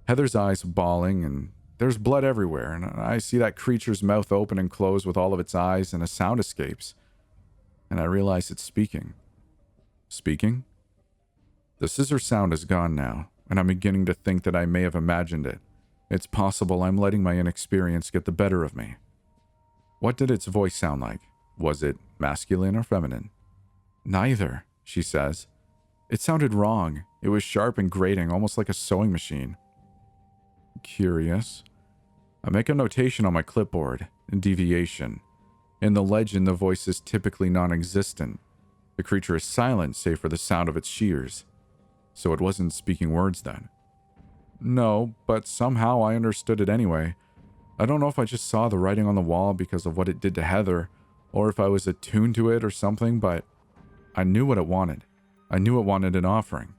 Heather's eyes bawling, and there's blood everywhere, and I see that creature's mouth open and close with all of its eyes, and a sound escapes. And I realize it's speaking. Speaking? The scissor sound is gone now, and I'm beginning to think that I may have imagined it. It's possible I'm letting my inexperience get the better of me. What did its voice sound like? Was it masculine or feminine? Neither, she says. It sounded wrong. It was sharp and grating, almost like a sewing machine. Curious. I make a notation on my clipboard, deviation. In the legend, the voice is typically non-existent. The creature is silent, save for the sound of its shears. So it wasn't speaking words then. No, but somehow I understood it anyway. I don't know if I just saw the writing on the wall because of what it did to Heather, or if I was attuned to it or something, but I knew what it wanted. I knew it wanted an offering.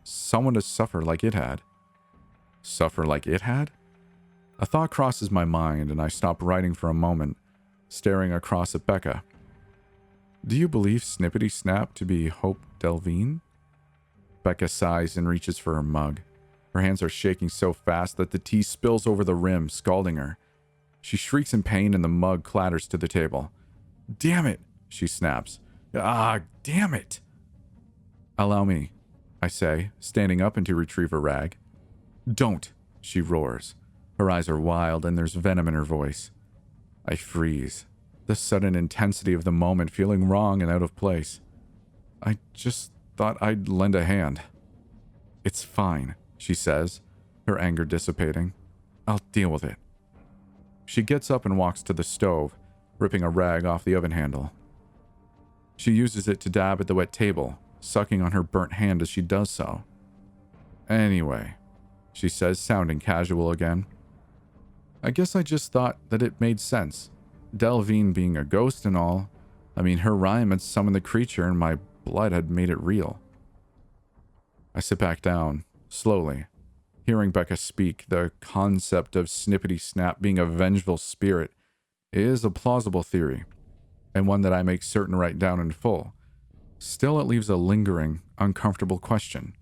Someone to suffer like it had. Suffer like it had? A thought crosses my mind, and I stop writing for a moment, staring across at Becca. Do you believe Snippity Snap to be Hope Delvine? Becca sighs and reaches for her mug. Her hands are shaking so fast that the tea spills over the rim, scalding her. She shrieks in pain and the mug clatters to the table. Damn it, she snaps. Ah, damn it. Allow me, I say, standing up and to retrieve her rag. Don't, she roars. Her eyes are wild and there's venom in her voice. I freeze, the sudden intensity of the moment feeling wrong and out of place. I just thought I'd lend a hand. It's fine, she says, her anger dissipating. I'll deal with it. She gets up and walks to the stove, ripping a rag off the oven handle. She uses it to dab at the wet table, sucking on her burnt hand as she does so. Anyway, she says, sounding casual again. I guess I just thought that it made sense. Delvine being a ghost and all. I mean, her rhyme had summoned the creature and my blood had made it real. I sit back down, slowly. Hearing Becca speak, the concept of Snippity Snap being a vengeful spirit is a plausible theory, and one that I make certain to write down in full. Still, it leaves a lingering, uncomfortable question.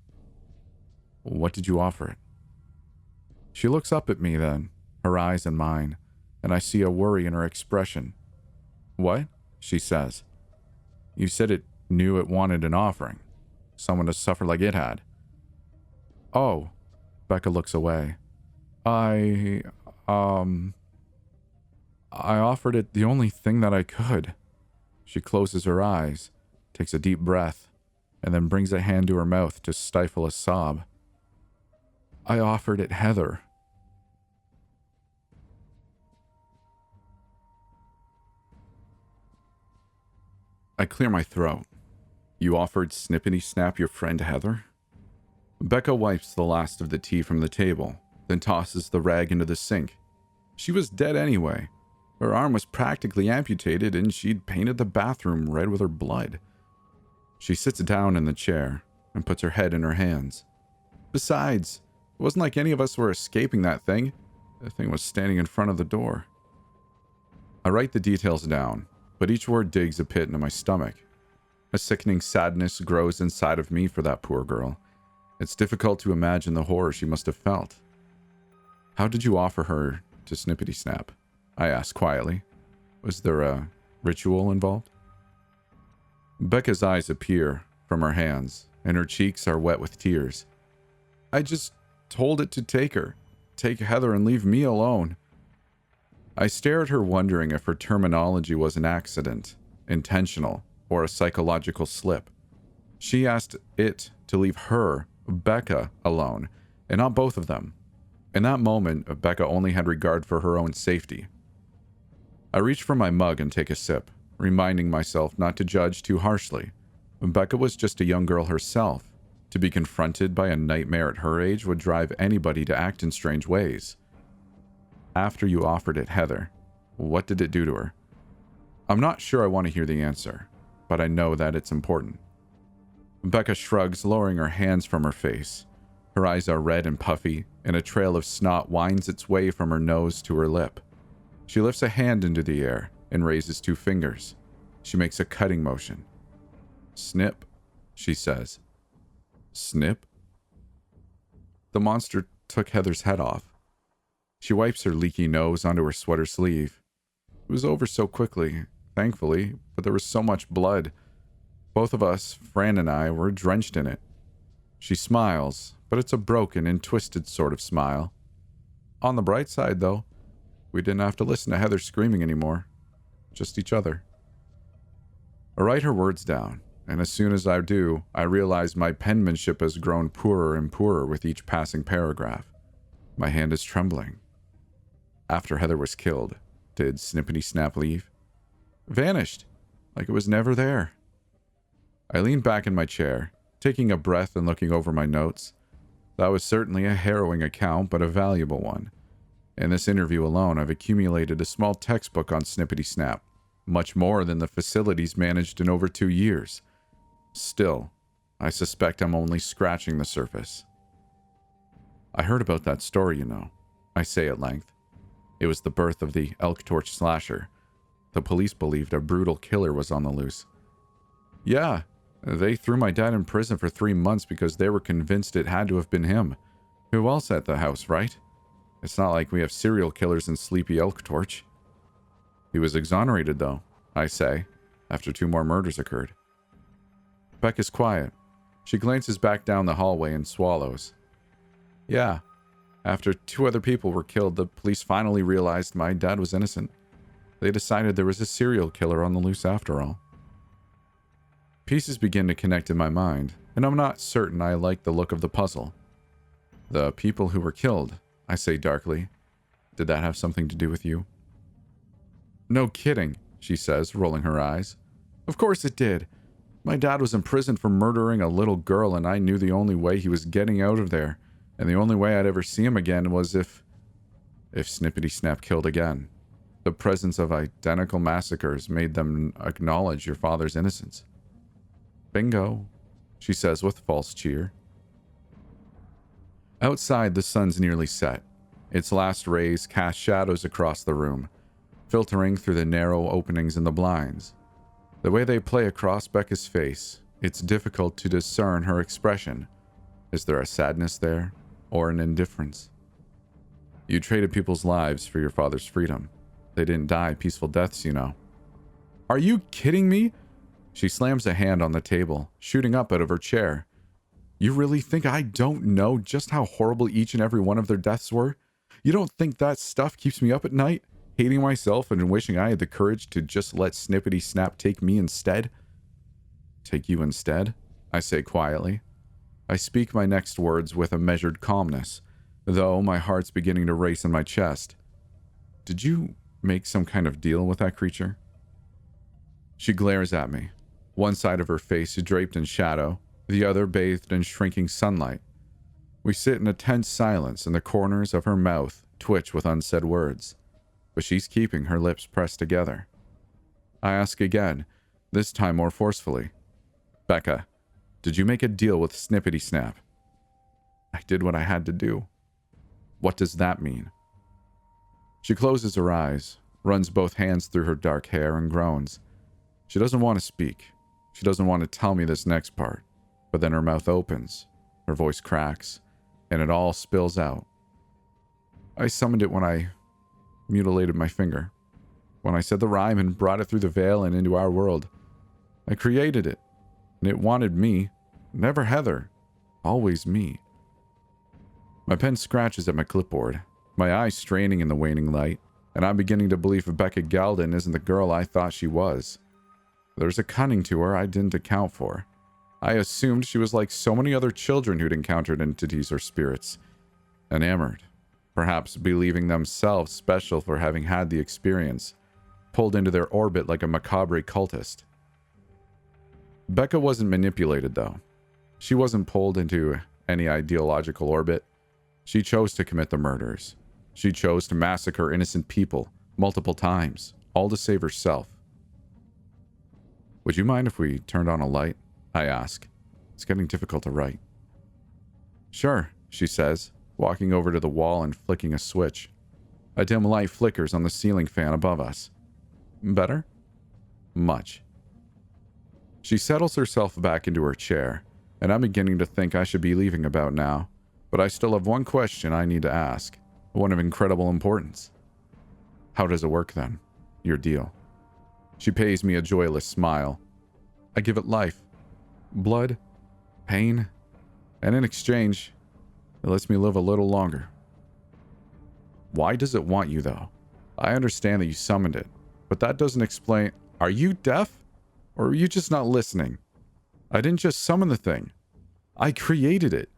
What did you offer it? She looks up at me then, her eyes in mine, and I see a worry in her expression. What? She says. You said it knew it wanted an offering. Someone to suffer like it had. Oh. Becca looks away. I offered it the only thing that I could. She closes her eyes, takes a deep breath, and then brings a hand to her mouth to stifle a sob. I offered it Heather. I clear my throat. You offered Snippity Snap your friend Heather? Becca wipes the last of the tea from the table, then tosses the rag into the sink. She was dead anyway. Her arm was practically amputated and she'd painted the bathroom red with her blood. She sits down in the chair and puts her head in her hands. Besides, it wasn't like any of us were escaping that thing. The thing was standing in front of the door. I write the details down, but each word digs a pit into my stomach. A sickening sadness grows inside of me for that poor girl. It's difficult to imagine the horror she must have felt. How did you offer her to Snippity Snap? I asked quietly. Was there a ritual involved? Becca's eyes appear from her hands, and her cheeks are wet with tears. I just told it to take her. Take Heather and leave me alone. I stare at her, wondering if her terminology was an accident, intentional, or a psychological slip. She asked it to leave her, Becca, alone, and not both of them. In that moment, Becca only had regard for her own safety. I reach for my mug and take a sip, reminding myself not to judge too harshly. Becca was just a young girl herself. To be confronted by a nightmare at her age would drive anybody to act in strange ways. After you offered it Heather, what did it do to her? I'm not sure I want to hear the answer, but I know that it's important. Becca shrugs, lowering her hands from her face. Her eyes are red and puffy, and a trail of snot winds its way from her nose to her lip. She lifts a hand into the air and raises 2 fingers. She makes a cutting motion. Snip, she says. Snip? The monster took Heather's head off. She wipes her leaky nose onto her sweater sleeve. It was over so quickly, thankfully, but there was so much blood. Both of us, Fran and I, were drenched in it. She smiles, but it's a broken and twisted sort of smile. On the bright side, though, we didn't have to listen to Heather screaming anymore. Just each other. I write her words down, and as soon as I do, I realize my penmanship has grown poorer and poorer with each passing paragraph. My hand is trembling. After Heather was killed, did Snippity Snap leave? Vanished, like it was never there. I lean back in my chair, taking a breath and looking over my notes. That was certainly a harrowing account, but a valuable one. In this interview alone, I've accumulated a small textbook on Snippity Snap, much more than the facilities managed in over 2 years. Still, I suspect I'm only scratching the surface. I heard about that story, you know, I say at length. It was the birth of the Elk Torch slasher. The police believed a brutal killer was on the loose. Yeah, they threw my dad in prison for 3 months because they were convinced it had to have been him. Who else at the house, right? It's not like we have serial killers in Sleepy Elk Torch. He was exonerated, though, I say, after 2 more murders occurred. Beck is quiet. She glances back down the hallway and swallows. Yeah, after 2 other people were killed, the police finally realized my dad was innocent. They decided there was a serial killer on the loose after all. Pieces begin to connect in my mind, and I'm not certain I like the look of the puzzle. The people who were killed, I say darkly. Did that have something to do with you? No kidding, she says, rolling her eyes. Of course it did. My dad was in prison for murdering a little girl, and I knew the only way he was getting out of there, and the only way I'd ever see him again was if Snippity Snap killed again. The presence of identical massacres made them acknowledge your father's innocence. Bingo, she says with false cheer. Outside, the sun's nearly set. Its last rays cast shadows across the room, filtering through the narrow openings in the blinds. The way they play across Becca's face, it's difficult to discern her expression. Is there a sadness there, or an indifference? You traded people's lives for your father's freedom. They didn't die peaceful deaths, you know. Are you kidding me? She slams a hand on the table, shooting up out of her chair. You really think I don't know just how horrible each and every one of their deaths were? You don't think that stuff keeps me up at night, hating myself and wishing I had the courage to just let Snippity Snap take me instead? Take you instead? I say quietly. I speak my next words with a measured calmness, though my heart's beginning to race in my chest. Did you make some kind of deal with that creature? She glares at me, one side of her face draped in shadow, the other bathed in shrinking sunlight. We sit in a tense silence, and the corners of her mouth twitch with unsaid words, but she's keeping her lips pressed together. I ask again, this time more forcefully. Becca, did you make a deal with Snippity Snap? I did what I had to do. What does that mean? She closes her eyes, runs both hands through her dark hair, and groans. She doesn't want to speak. She doesn't want to tell me this next part. But then her mouth opens, her voice cracks, and it all spills out. I summoned it when I mutilated my finger. When I said the rhyme and brought it through the veil and into our world. I created it, and it wanted me. Never Heather. Always me. My pen scratches at my clipboard, my eyes straining in the waning light, and I'm beginning to believe Becca Galden isn't the girl I thought she was. There's a cunning to her I didn't account for. I assumed she was like so many other children who'd encountered entities or spirits. Enamored, perhaps believing themselves special for having had the experience, pulled into their orbit like a macabre cultist. Becca wasn't manipulated, though. She wasn't pulled into any ideological orbit. She chose to commit the murders. She chose to massacre innocent people multiple times, all to save herself. Would you mind if we turned on a light? I ask. It's getting difficult to write. Sure, she says, walking over to the wall and flicking a switch. A dim light flickers on the ceiling fan above us. Better? Much. She settles herself back into her chair, and I'm beginning to think I should be leaving about now, but I still have one question I need to ask, one of incredible importance. How does it work then? Your deal. She pays me a joyless smile. I give it life. Blood, pain, and in exchange, it lets me live a little longer. Why does it want you, though? I understand that you summoned it, but that doesn't explain... Are you deaf? Or are you just not listening? I didn't just summon the thing. I created it.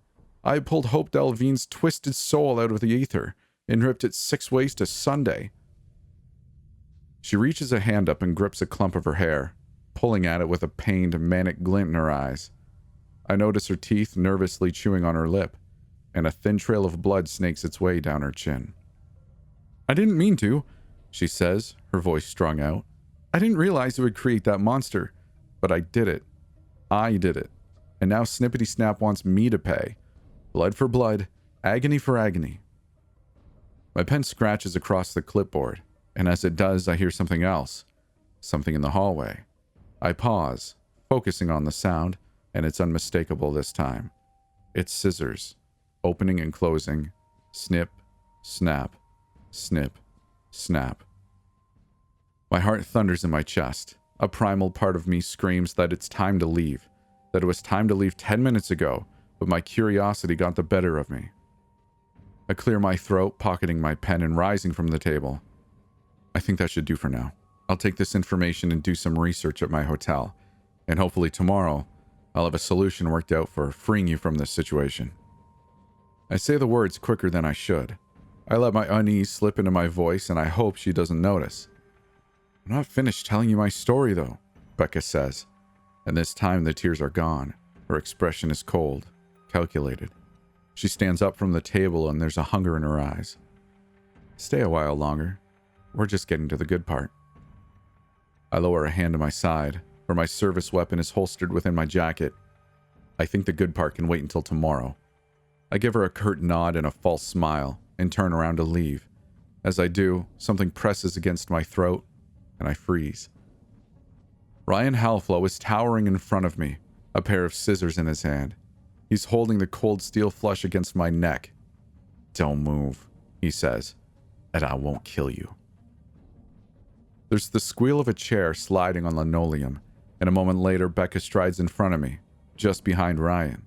I pulled Hope Delvine's twisted soul out of the ether and ripped it 6 ways to Sunday. She reaches a hand up and grips a clump of her hair, pulling at it with a pained, manic glint in her eyes. I notice her teeth nervously chewing on her lip, and a thin trail of blood snakes its way down her chin. I didn't mean to, she says, her voice strung out. I didn't realize it would create that monster, but I did it. I did it. And now Snippity Snap wants me to pay. Blood for blood, agony for agony. My pen scratches across the clipboard, and as it does, I hear something else. Something in the hallway. I pause, focusing on the sound, and it's unmistakable this time. It's scissors, opening and closing, snip, snap, snip, snap. My heart thunders in my chest. A primal part of me screams that it's time to leave, that it was time to leave 10 minutes ago, but my curiosity got the better of me. I clear my throat, pocketing my pen and rising from the table. I think that should do for now. I'll take this information and do some research at my hotel, and hopefully tomorrow I'll have a solution worked out for freeing you from this situation. I say the words quicker than I should. I let my unease slip into my voice, and I hope she doesn't notice. I'm not finished telling you my story, though, Becca says, and this time the tears are gone. Her expression is cold, calculated. She stands up from the table, and there's a hunger in her eyes. Stay a while longer. We're just getting to the good part. I lower a hand to my side, where my service weapon is holstered within my jacket. I think the good part can wait until tomorrow. I give her a curt nod and a false smile, and turn around to leave. As I do, something presses against my throat, and I freeze. Ryan Halflow is towering in front of me, a pair of scissors in his hand. He's holding the cold steel flush against my neck. Don't move, he says, and I won't kill you. There's the squeal of a chair sliding on linoleum, and a moment later, Becca strides in front of me, just behind Ryan.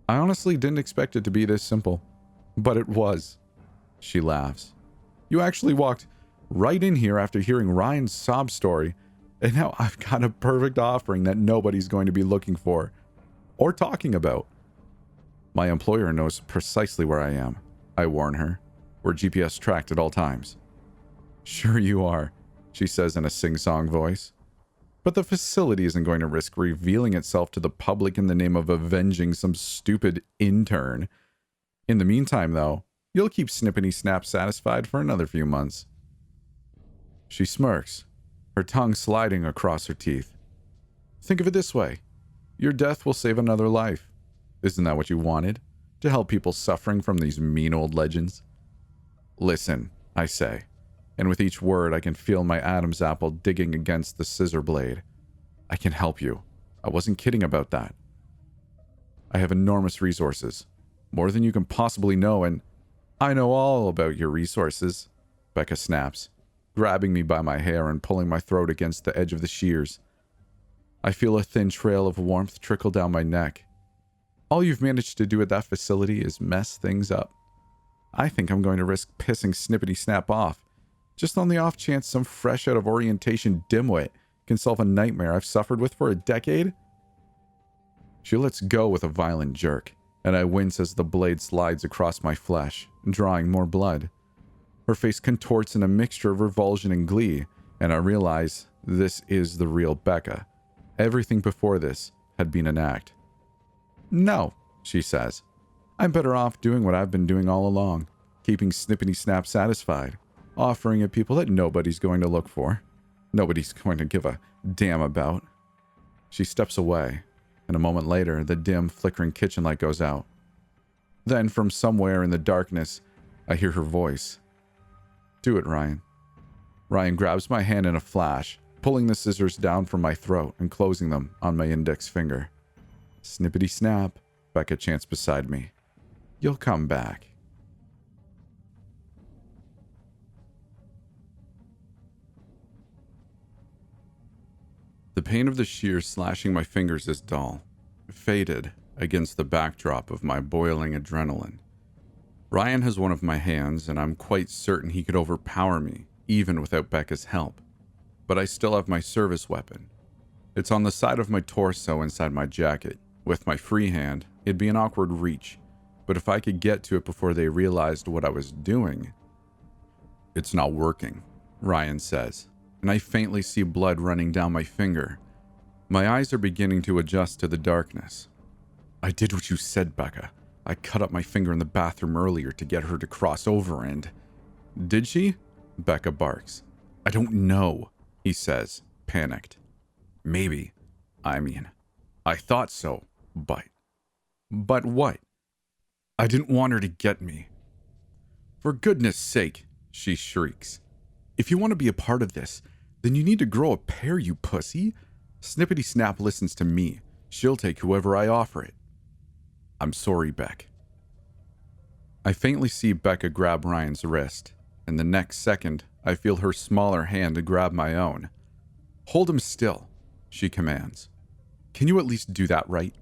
I honestly didn't expect it to be this simple, but it was. She laughs. You actually walked right in here after hearing Ryan's sob story, and now I've got a perfect offering that nobody's going to be looking for or talking about. My employer knows precisely where I am, I warn her. We're GPS tracked at all times. Sure you are, she says in a sing-song voice. But the facility isn't going to risk revealing itself to the public in the name of avenging some stupid intern. In the meantime, though, you'll keep Snippity Snap satisfied for another few months. She smirks, her tongue sliding across her teeth. Think of it this way. Your death will save another life. Isn't that what you wanted? To help people suffering from these mean old legends? Listen, I say, and with each word I can feel my Adam's apple digging against the scissor blade. I can help you. I wasn't kidding about that. I have enormous resources, more than you can possibly know, and I know all about your resources, Becca snaps, grabbing me by my hair and pulling my throat against the edge of the shears. I feel a thin trail of warmth trickle down my neck. All you've managed to do at that facility is mess things up. I think I'm going to risk pissing Snippity Snap off, just on the off chance some fresh out of orientation dimwit can solve a nightmare I've suffered with for a decade. She lets go with a violent jerk, and I wince as the blade slides across my flesh, drawing more blood. Her face contorts in a mixture of revulsion and glee, and I realize this is the real Becca. Everything before this had been an act. No, she says. I'm better off doing what I've been doing all along, keeping Snippity Snap satisfied, offering it people that nobody's going to look for, nobody's going to give a damn about. She steps away, and a moment later, the dim, flickering kitchen light goes out. Then, from somewhere in the darkness, I hear her voice. Do it, Ryan. Ryan grabs my hand in a flash, pulling the scissors down from my throat and closing them on my index finger. Snippity Snap, Becca chants beside me. You'll come back. The pain of the shears slashing my fingers is dull, faded against the backdrop of my boiling adrenaline. Ryan has one of my hands, and I'm quite certain he could overpower me, even without Becca's help. But I still have my service weapon. It's on the side of my torso inside my jacket. With my free hand, it'd be an awkward reach, but if I could get to it before they realized what I was doing... It's not working, Ryan says, and I faintly see blood running down my finger. My eyes are beginning to adjust to the darkness. I did what you said, Becca. I cut up my finger in the bathroom earlier to get her to cross over and... Did she? Becca barks. I don't know, he says, panicked. Maybe. I thought so. But what? I didn't want her to get me. For goodness sake, she shrieks. If you want to be a part of this, then you need to grow a pair, you pussy. Snippity Snap listens to me. She'll take whoever I offer it. I'm sorry, Beck. I faintly see Becca grab Ryan's wrist, and the next second, I feel her smaller hand grab my own. Hold him still, she commands. Can you at least do that right?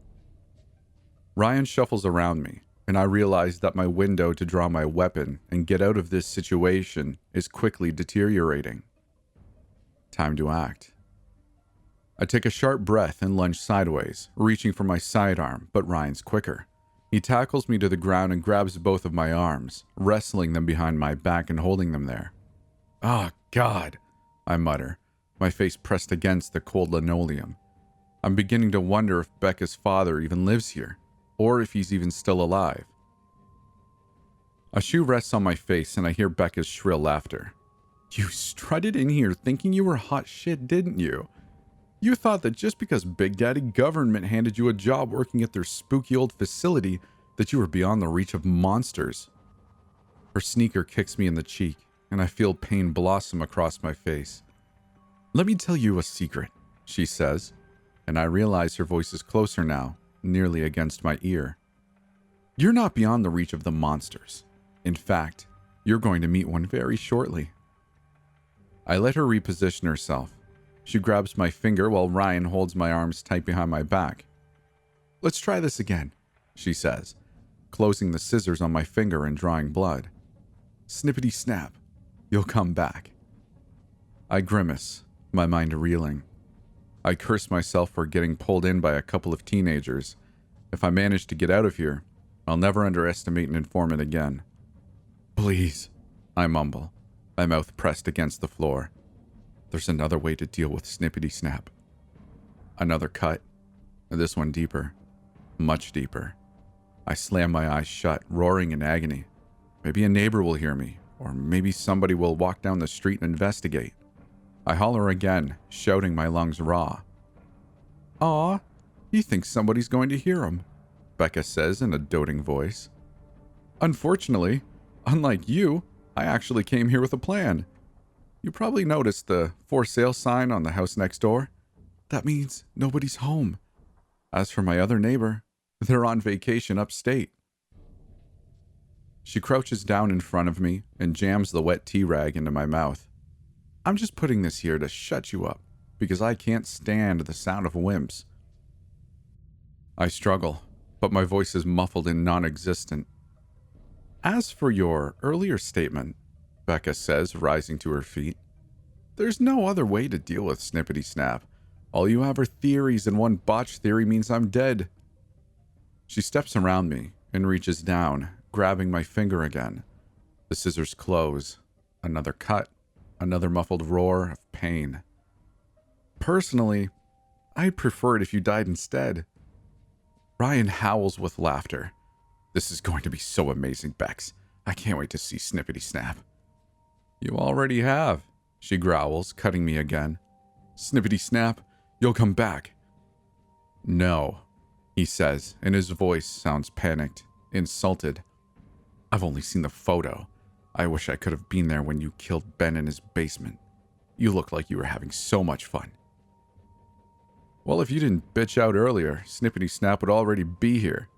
Ryan shuffles around me, and I realize that my window to draw my weapon and get out of this situation is quickly deteriorating. Time to act. I take a sharp breath and lunge sideways, reaching for my sidearm, but Ryan's quicker. He tackles me to the ground and grabs both of my arms, wrestling them behind my back and holding them there. "Oh, God," I mutter, my face pressed against the cold linoleum. I'm beginning to wonder if Becca's father even lives here, or if he's even still alive. A shoe rests on my face and I hear Becca's shrill laughter. "You strutted in here thinking you were hot shit, didn't you? You thought that just because Big Daddy Government handed you a job working at their spooky old facility that you were beyond the reach of monsters." Her sneaker kicks me in the cheek, and I feel pain blossom across my face. "Let me tell you a secret," she says, and I realize her voice is closer now, nearly against my ear. "You're not beyond the reach of the monsters. In fact, you're going to meet one very shortly." I let her reposition herself. She grabs my finger while Ryan holds my arms tight behind my back. "Let's try this again," she says, closing the scissors on my finger and drawing blood. "Snippity snap. You'll come back." I grimace, my mind reeling. I curse myself for getting pulled in by a couple of teenagers. If I manage to get out of here, I'll never underestimate an informant again. "Please," I mumble, my mouth pressed against the floor. There's another way to deal with Snippity Snap. Another cut, this one deeper, much deeper. I slam my eyes shut, roaring in agony. Maybe a neighbor will hear me, or maybe somebody will walk down the street and investigate. I holler again, shouting my lungs raw. "Aw, he thinks somebody's going to hear him," Becca says in a doting voice. "Unfortunately, unlike you, I actually came here with a plan. You probably noticed the for sale sign on the house next door. That means nobody's home. As for my other neighbor, they're on vacation upstate." She crouches down in front of me and jams the wet tea rag into my mouth. "I'm just putting this here to shut you up, because I can't stand the sound of wimps." I struggle, but my voice is muffled and non-existent. "As for your earlier statement," Becca says, rising to her feet, "there's no other way to deal with Snippity Snap. All you have are theories, and one botched theory means I'm dead." She steps around me and reaches down, grabbing my finger again. The scissors close. Another cut. Another muffled roar of pain. "Personally, I'd prefer it if you died instead." Ryan howls with laughter. "This is going to be so amazing, Bex. I can't wait to see Snippity Snap." "You already have," she growls, cutting me again. "Snippity Snap, you'll come back." "No," he says, and his voice sounds panicked, insulted. "I've only seen the photo. I wish I could have been there when you killed Ben in his basement. You look like you were having so much fun." "Well, if you didn't bitch out earlier, Snippity Snap would already be here."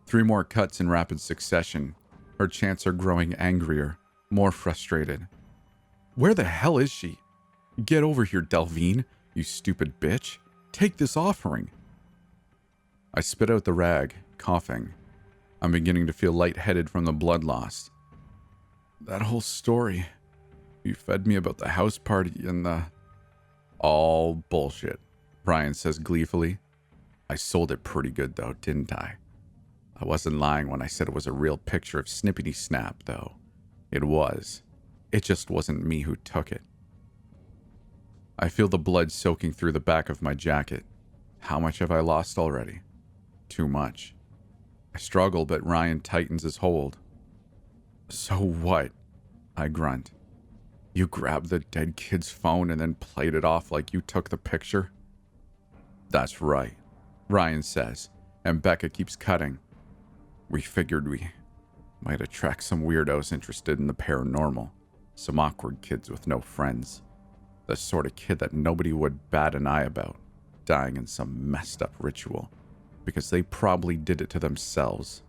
3 more cuts in rapid succession. Her chants are growing angrier, more frustrated. "Where the hell is she? Get over here, Delvine, you stupid bitch. Take this offering." I spit out the rag, coughing. I'm beginning to feel lightheaded from the blood loss. "That whole story. You fed me about the house party and the..." "All bullshit," Brian says gleefully. "I sold it pretty good though, didn't I? I wasn't lying when I said it was a real picture of Snippity Snap, though. It was. It just wasn't me who took it." I feel the blood soaking through the back of my jacket. How much have I lost already? Too much. I struggle, but Ryan tightens his hold. "So what?" I grunt. "You grabbed the dead kid's phone and then played it off like you took the picture?" "That's right." Ryan says, and Becca keeps cutting. We figured we might attract some weirdos interested in the paranormal, some awkward kids with no friends, the sort of kid that nobody would bat an eye about, dying in some messed up ritual, because they probably did it to themselves.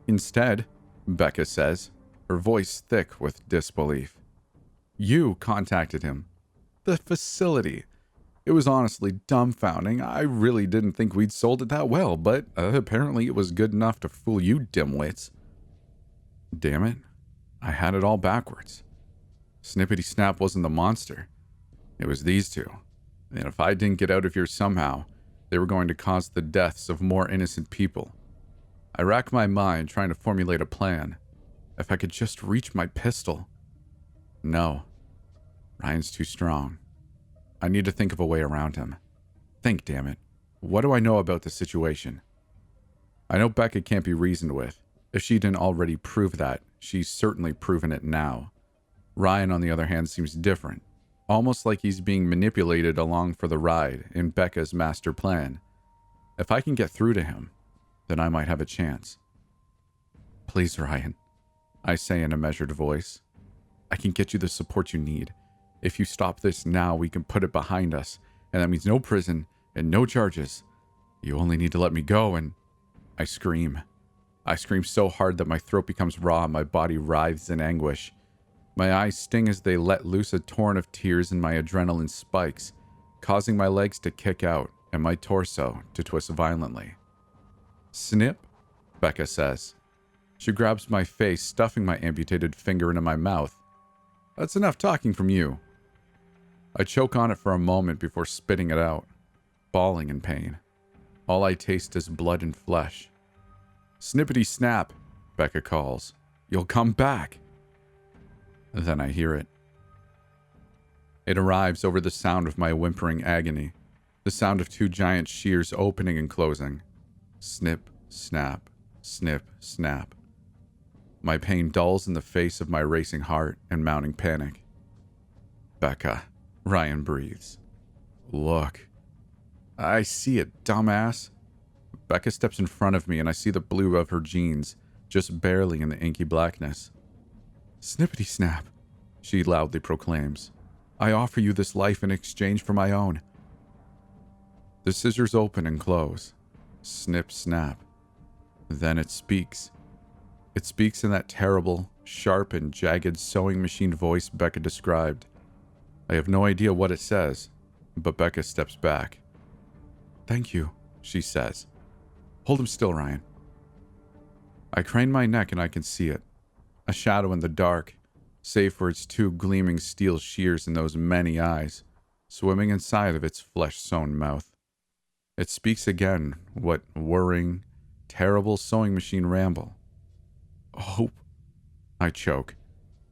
Instead, Becca says, her voice thick with disbelief, you contacted him. The facility. It was honestly dumbfounding. I really didn't think we'd sold it that well, but apparently it was good enough to fool you dimwits. Damn it. I had it all backwards. Snippity Snap wasn't the monster. It was these two. And if I didn't get out of here somehow, they were going to cause the deaths of more innocent people. I racked my mind trying to formulate a plan. If I could just reach my pistol. No. Ryan's too strong. I need to think of a way around him. Think, damn it. What do I know about the situation? I know Becca can't be reasoned with. If she didn't already prove that, she's certainly proven it now. Ryan, on the other hand, seems different. Almost like he's being manipulated along for the ride in Becca's master plan. If I can get through to him, then I might have a chance. Please, Ryan, I say in a measured voice. I can get you the support you need. If you stop this now, we can put it behind us, and that means no prison and no charges. You only need to let me go, and I scream. I scream so hard that my throat becomes raw and my body writhes in anguish. My eyes sting as they let loose a torrent of tears and my adrenaline spikes, causing my legs to kick out and my torso to twist violently. Snip, Becca says. She grabs my face, stuffing my amputated finger into my mouth. That's enough talking from you. I choke on it for a moment before spitting it out, bawling in pain. All I taste is blood and flesh. Snippity Snap, Becca calls. You'll come back. Then I hear it. It arrives over the sound of my whimpering agony, the sound of two giant shears opening and closing. Snip, snap, snip, snap. My pain dulls in the face of my racing heart and mounting panic. Becca, Ryan breathes. Look. I see it, dumbass. Becca steps in front of me and I see the blue of her jeans, just barely in the inky blackness. Snippity Snap, she loudly proclaims. I offer you this life in exchange for my own. The scissors open and close. Snip, snap. Then it speaks. It speaks in that terrible, sharp, and jagged sewing machine voice Becca described. I have no idea what it says, but Becca steps back. Thank you, she says. Hold him still, Ryan. I crane my neck and I can see it. A shadow in the dark, save for its two gleaming steel shears and those many eyes, swimming inside of its flesh-sewn mouth. It speaks again, what whirring, terrible sewing machine ramble. Hope, I choke,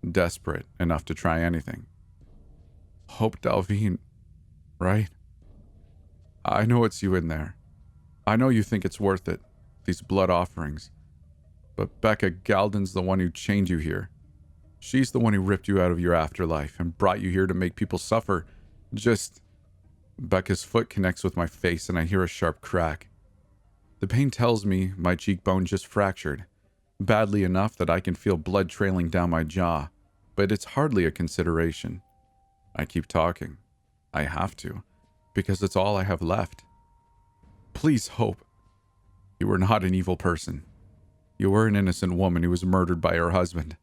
desperate enough to try anything. Hope Dalvine, right? I know it's you in there. I know you think it's worth it, these blood offerings. But Becca Galden's the one who chained you here. She's the one who ripped you out of your afterlife and brought you here to make people suffer. Becca's foot connects with my face and I hear a sharp crack. The pain tells me my cheekbone just fractured, badly enough that I can feel blood trailing down my jaw, but it's hardly a consideration. I keep talking. I have to, because it's all I have left. Please, Hope. You were not an evil person. You were an innocent woman who was murdered by her husband.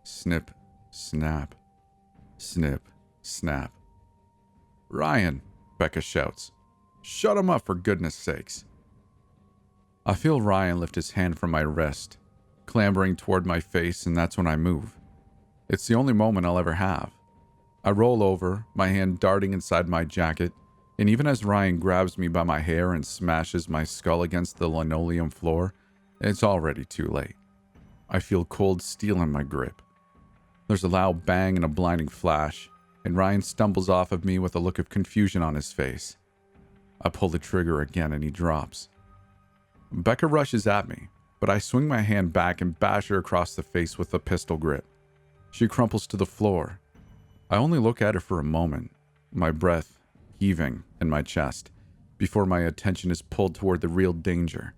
Snip, snap. Snip, snap. Ryan, Becca shouts. Shut him up for goodness sakes. I feel Ryan lift his hand from my wrist, clambering toward my face, and that's when I move. It's the only moment I'll ever have. I roll over, my hand darting inside my jacket, and even as Ryan grabs me by my hair and smashes my skull against the linoleum floor, it's already too late. I feel cold steel in my grip. There's a loud bang and a blinding flash, and Ryan stumbles off of me with a look of confusion on his face. I pull the trigger again and he drops. Becca rushes at me, but I swing my hand back and bash her across the face with a pistol grip. She crumples to the floor. I only look at her for a moment, my breath heaving in my chest, before my attention is pulled toward the real danger.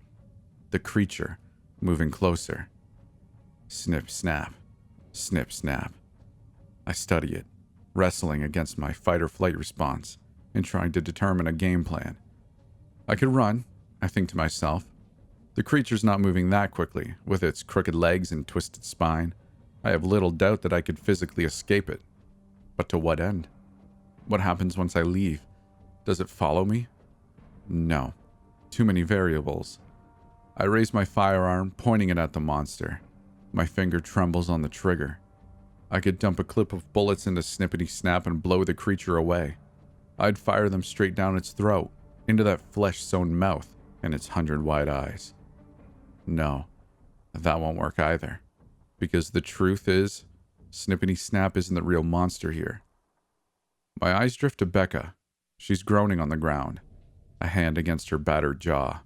The creature, moving closer. Snip, snap. Snip, snap. I study it, wrestling against my fight-or-flight response and trying to determine a game plan. I could run, I think to myself. The creature's not moving that quickly, with its crooked legs and twisted spine. I have little doubt that I could physically escape it. But to what end? What happens once I leave? Does it follow me? No. Too many variables. I raise my firearm, pointing it at the monster. My finger trembles on the trigger. I could dump a clip of bullets into Snippity Snap and blow the creature away. I'd fire them straight down its throat, into that flesh-sown mouth and its 100 wide eyes. No, that won't work either. Because the truth is, Snippity Snap isn't the real monster here. My eyes drift to Becca. She's groaning on the ground, a hand against her battered jaw.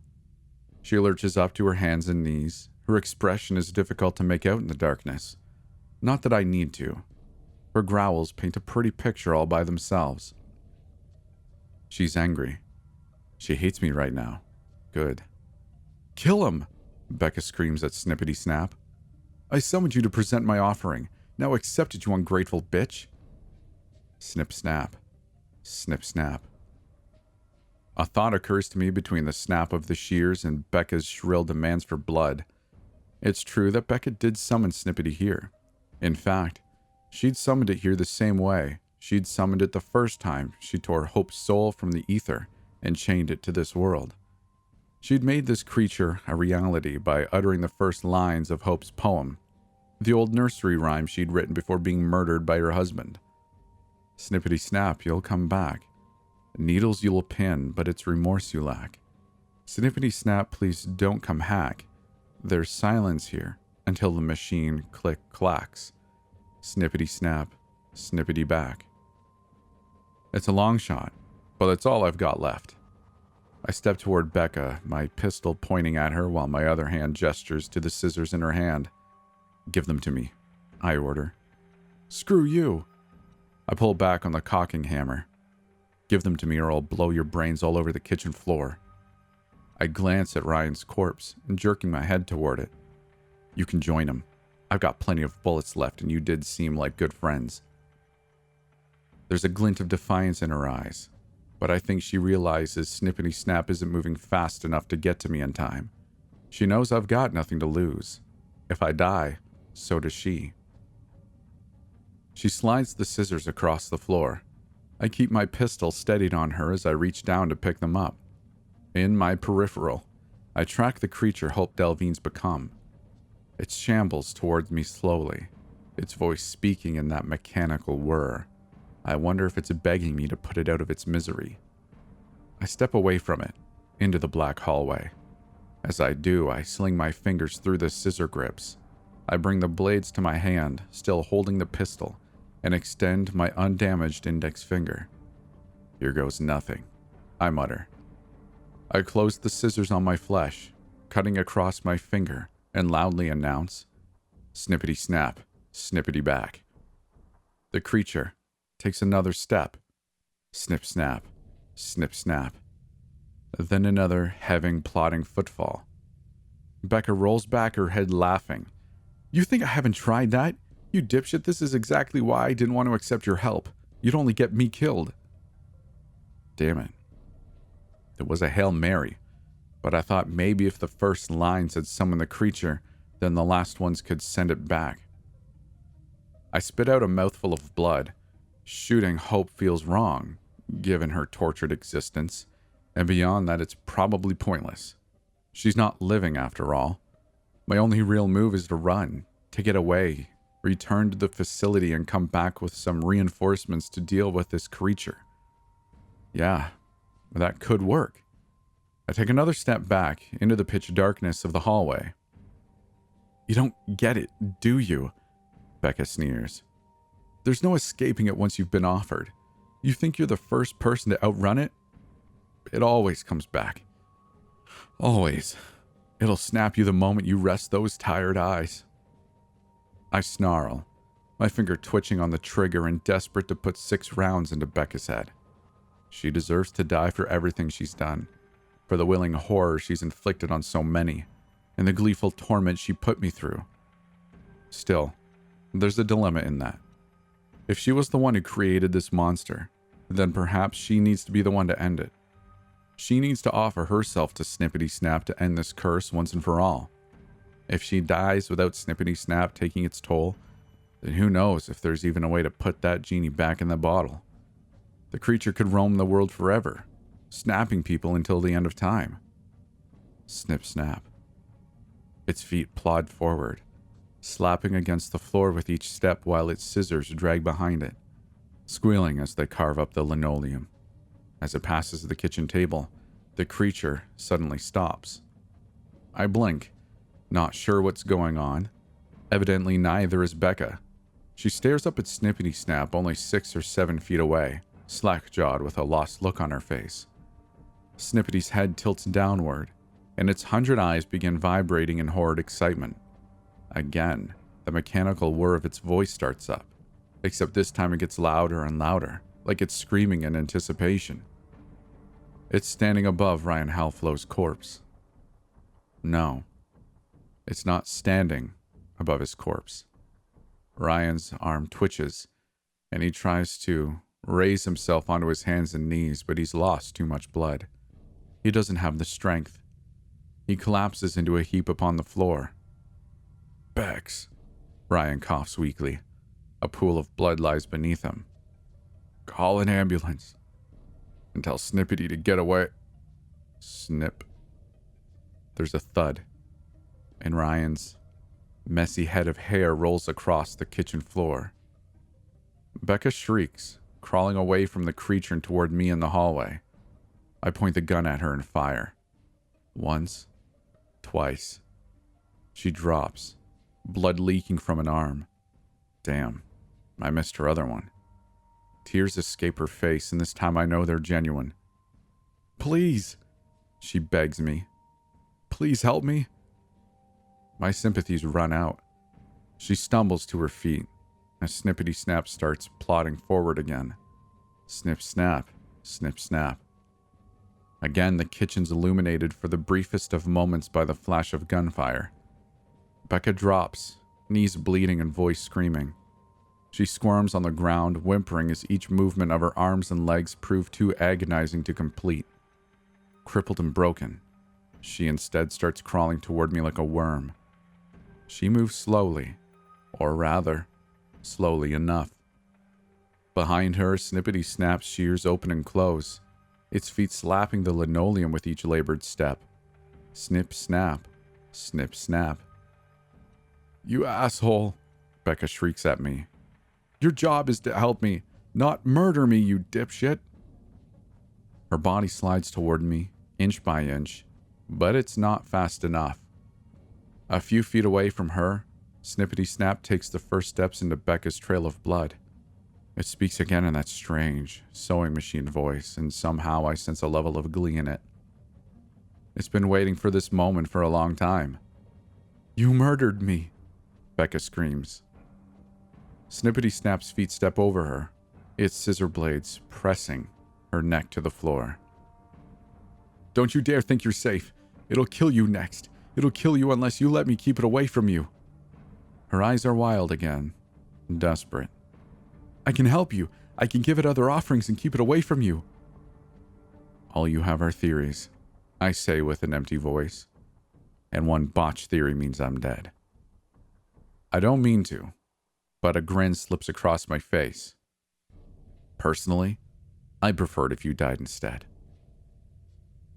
She lurches up to her hands and knees. Her expression is difficult to make out in the darkness. Not that I need to. Her growls paint a pretty picture all by themselves. She's angry. She hates me right now. Good. Kill him! Becca screams at Snippity Snap. I summoned you to present my offering. Now accept it, you ungrateful bitch. Snip, snap. Snip, snap. A thought occurs to me between the snap of the shears and Becca's shrill demands for blood. It's true that Becca did summon Snippity here. In fact, she'd summoned it here the same way she'd summoned it the first time she tore Hope's soul from the ether and chained it to this world. She'd made this creature a reality by uttering the first lines of Hope's poem, the old nursery rhyme she'd written before being murdered by her husband. Snippity Snap, you'll come back. Needles you'll pin, but it's remorse you lack. Snippity Snap, please don't come hack. There's silence here until the machine click-clacks. Snippity Snap, snippity back. It's a long shot, but that's all I've got left. I step toward Becca, my pistol pointing at her while my other hand gestures to the scissors in her hand. Give them to me, I order. Screw you. I pull back on the cocking hammer. Give them to me or I'll blow your brains all over the kitchen floor. I glance at Ryan's corpse and jerking my head toward it. You can join him. I've got plenty of bullets left and you did seem like good friends. There's a glint of defiance in her eyes, but I think she realizes Snippity Snap isn't moving fast enough to get to me in time. She knows I've got nothing to lose. If I die, so does she. She slides the scissors across the floor. I keep my pistol steadied on her as I reach down to pick them up. In my peripheral, I track the creature Hope Delvine's become. It shambles towards me slowly, its voice speaking in that mechanical whir. I wonder if it's begging me to put it out of its misery. I step away from it, into the black hallway. As I do, I sling my fingers through the scissor grips. I bring the blades to my hand, still holding the pistol, and extend my undamaged index finger. Here goes nothing, I mutter. I close the scissors on my flesh, cutting across my finger, and loudly announce, Snippity Snap, snippity back. The creature takes another step. Snip, snap, snip, snap. Then another heaving, plodding footfall. Becca rolls back her head laughing. You think I haven't tried that? You dipshit, this is exactly why I didn't want to accept your help. You'd only get me killed. Damn it. It was a Hail Mary, but I thought maybe if the first lines had summoned the creature, then the last ones could send it back. I spit out a mouthful of blood. Shooting Hope feels wrong, given her tortured existence, and beyond that it's probably pointless. She's not living after all. My only real move is to run, to get away, return to the facility and come back with some reinforcements to deal with this creature. Yeah, that could work. I take another step back into the pitch darkness of the hallway. You don't get it, do you? Becca sneers. There's no escaping it once you've been offered. You think you're the first person to outrun it? It always comes back. Always. It'll snap you the moment you rest those tired eyes. I snarl, my finger twitching on the trigger and desperate to put 6 rounds into Becca's head. She deserves to die for everything she's done, for the willing horror she's inflicted on so many, and the gleeful torment she put me through. Still, there's a dilemma in that. If she was the one who created this monster, then perhaps she needs to be the one to end it. She needs to offer herself to Snippity Snap to end this curse once and for all. If she dies without Snippity Snap taking its toll, then who knows if there's even a way to put that genie back in the bottle. The creature could roam the world forever, snapping people until the end of time. Snip, snap. Its feet plod forward, slapping against the floor with each step while its scissors drag behind it, squealing as they carve up the linoleum. As it passes the kitchen table, the creature suddenly stops. I blink, not sure what's going on. Evidently neither is Becca. She stares up at Snippity Snap only 6 or 7 feet away, slack-jawed with a lost look on her face. Snippity's head tilts downward, and its 100 eyes begin vibrating in horrid excitement. Again, the mechanical whir of its voice starts up, except this time it gets louder and louder, like it's screaming in anticipation. It's standing above Ryan Halflow's corpse. No, it's not standing above his corpse. Ryan's arm twitches, and he tries to raise himself onto his hands and knees, but he's lost too much blood. He doesn't have the strength. He collapses into a heap upon the floor. Bex, Ryan coughs weakly. A pool of blood lies beneath him. Call an ambulance and tell Snippity to get away. Snip. There's a thud, and Ryan's messy head of hair rolls across the kitchen floor. Becca shrieks, crawling away from the creature and toward me in the hallway. I point the gun at her and fire. Once, twice. She drops, blood leaking from an arm. Damn, I missed her other one. Tears escape her face, and this time I know they're genuine. Please, she begs me. Please help me. My sympathies run out. She stumbles to her feet as Snippity Snap starts plodding forward again. Snip, snap, snip, snap. Again, the kitchen's illuminated for the briefest of moments by the flash of gunfire. Becca drops, knees bleeding and voice screaming. She squirms on the ground, whimpering as each movement of her arms and legs prove too agonizing to complete. Crippled and broken, she instead starts crawling toward me like a worm. She moves slowly, or rather, slowly enough. Behind her, Snippity Snap's shears open and close, its feet slapping the linoleum with each labored step. Snip, snap, snip, snap. You asshole, Becca shrieks at me. Your job is to help me, not murder me, you dipshit. Her body slides toward me, inch by inch, but it's not fast enough. A few feet away from her, Snippity Snap takes the first steps into Becca's trail of blood. It speaks again in that strange, sewing machine voice, and somehow I sense a level of glee in it. It's been waiting for this moment for a long time. You murdered me, Becca screams. Snippity Snap's feet step over her, its scissor blades pressing her neck to the floor. Don't you dare think you're safe. It'll kill you next. It'll kill you unless you let me keep it away from you. Her eyes are wild again, desperate. I can help you. I can give it other offerings and keep it away from you. All you have are theories, I say with an empty voice. And one botched theory means I'm dead. I don't mean to, but a grin slips across my face. Personally, I'd prefer it if you died instead.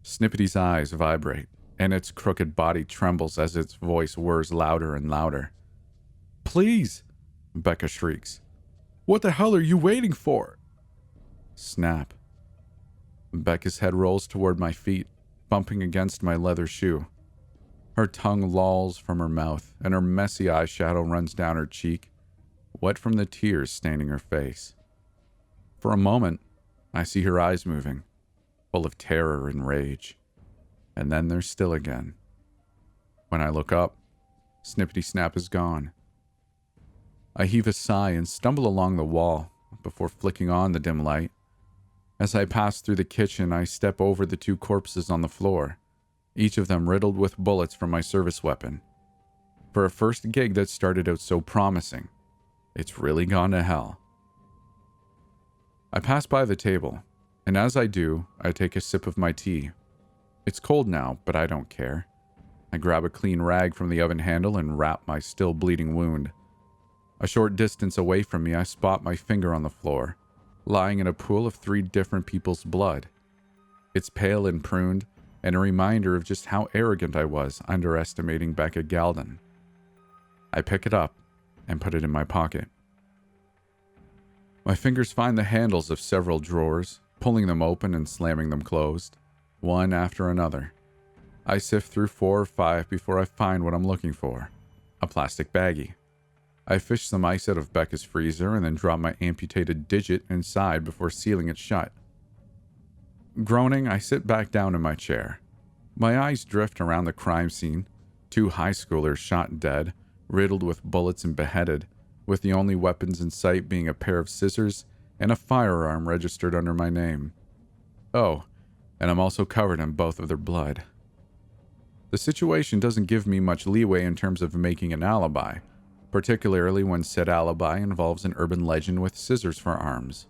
Snippity's eyes vibrate, and its crooked body trembles as its voice whirs louder and louder. Please, Becca shrieks. What the hell are you waiting for? Snap. Becca's head rolls toward my feet, bumping against my leather shoe. Her tongue lolls from her mouth, and her messy eyeshadow runs down her cheek, wet from the tears staining her face. For a moment, I see her eyes moving, full of terror and rage, and then they're still again. When I look up, Snippity Snap is gone. I heave a sigh and stumble along the wall before flicking on the dim light As I pass through the kitchen, I step over the two corpses on the floor, each of them riddled with bullets from my service weapon. For a first gig that started out so promising, it's really gone to hell. I pass by the table, and as I do, I take a sip of my tea. It's cold now, but I don't care. I grab a clean rag from the oven handle and wrap my still bleeding wound. A short distance away from me, I spot my finger on the floor, lying in a pool of 3 different people's blood. It's pale and pruned, and a reminder of just how arrogant I was underestimating Becca Galden. I pick it up and put it in my pocket. My fingers find the handles of several drawers, pulling them open and slamming them closed, one after another. I sift through 4 or 5 before I find what I'm looking for, a plastic baggie. I fish some ice out of Becca's freezer and then drop my amputated digit inside before sealing it shut. Groaning, I sit back down in my chair. My eyes drift around the crime scene, 2 high schoolers shot dead, riddled with bullets and beheaded, with the only weapons in sight being a pair of scissors and a firearm registered under my name. Oh, and I'm also covered in both of their blood. The situation doesn't give me much leeway in terms of making an alibi, particularly when said alibi involves an urban legend with scissors for arms.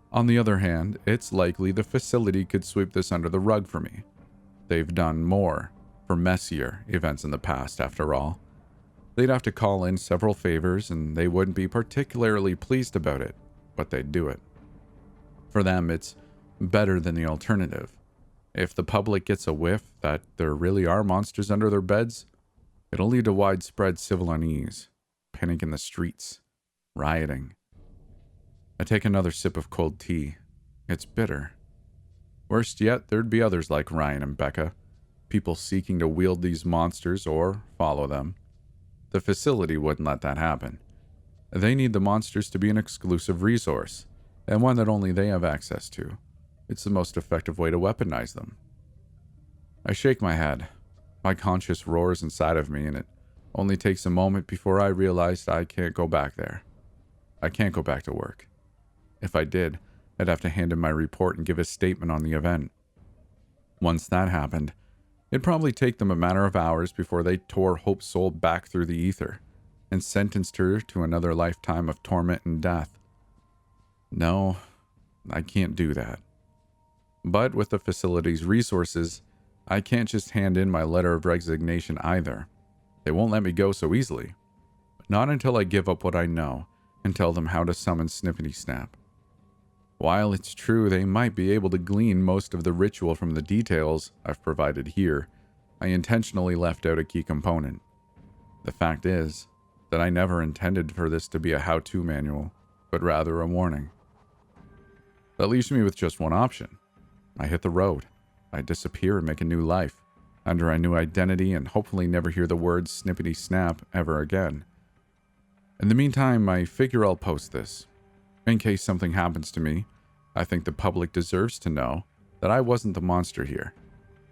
On the other hand, it's likely the facility could sweep this under the rug for me. They've done more for messier events in the past, after all. They'd have to call in several favors, and they wouldn't be particularly pleased about it, but they'd do it. For them, it's better than the alternative. If the public gets a whiff that there really are monsters under their beds, it'll lead to widespread civil unease, panic in the streets, rioting. I take another sip of cold tea. It's bitter. Worst yet, there'd be others like Ryan and Becca, people seeking to wield these monsters or follow them. The facility wouldn't let that happen. They need the monsters to be an exclusive resource, and one that only they have access to. It's the most effective way to weaponize them. I shake my head. My conscience roars inside of me, and it only takes a moment before I realize I can't go back there. I can't go back to work. If I did, I'd have to hand in my report and give a statement on the event. Once that happened, it'd probably take them a matter of hours before they tore Hope's soul back through the ether and sentenced her to another lifetime of torment and death. No, I can't do that. But with the facility's resources, I can't just hand in my letter of resignation either. They won't let me go so easily. Not until I give up what I know and tell them how to summon Snippity Snap. While it's true they might be able to glean most of the ritual from the details I've provided here, I intentionally left out a key component. The fact is that I never intended for this to be a how-to manual, but rather a warning. That leaves me with just one option. I hit the road. I disappear and make a new life, under a new identity, and hopefully never hear the words Snippity Snap ever again. In the meantime, I figure I'll post this. In case something happens to me, I think the public deserves to know that I wasn't the monster here.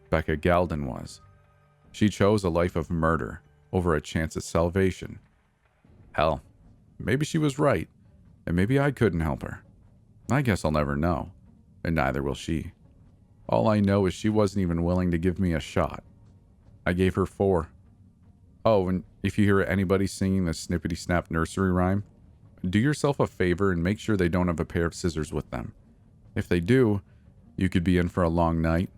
Becca Galden was. She chose a life of murder over a chance at salvation. Hell, maybe she was right, and maybe I couldn't help her. I guess I'll never know, and neither will she. All I know is she wasn't even willing to give me a shot. I gave her 4. Oh, and if you hear anybody singing the Snippity Snap nursery rhyme, do yourself a favor and make sure they don't have a pair of scissors with them. If they do, you could be in for a long night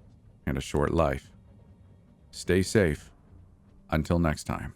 and a short life. Stay safe. Until next time.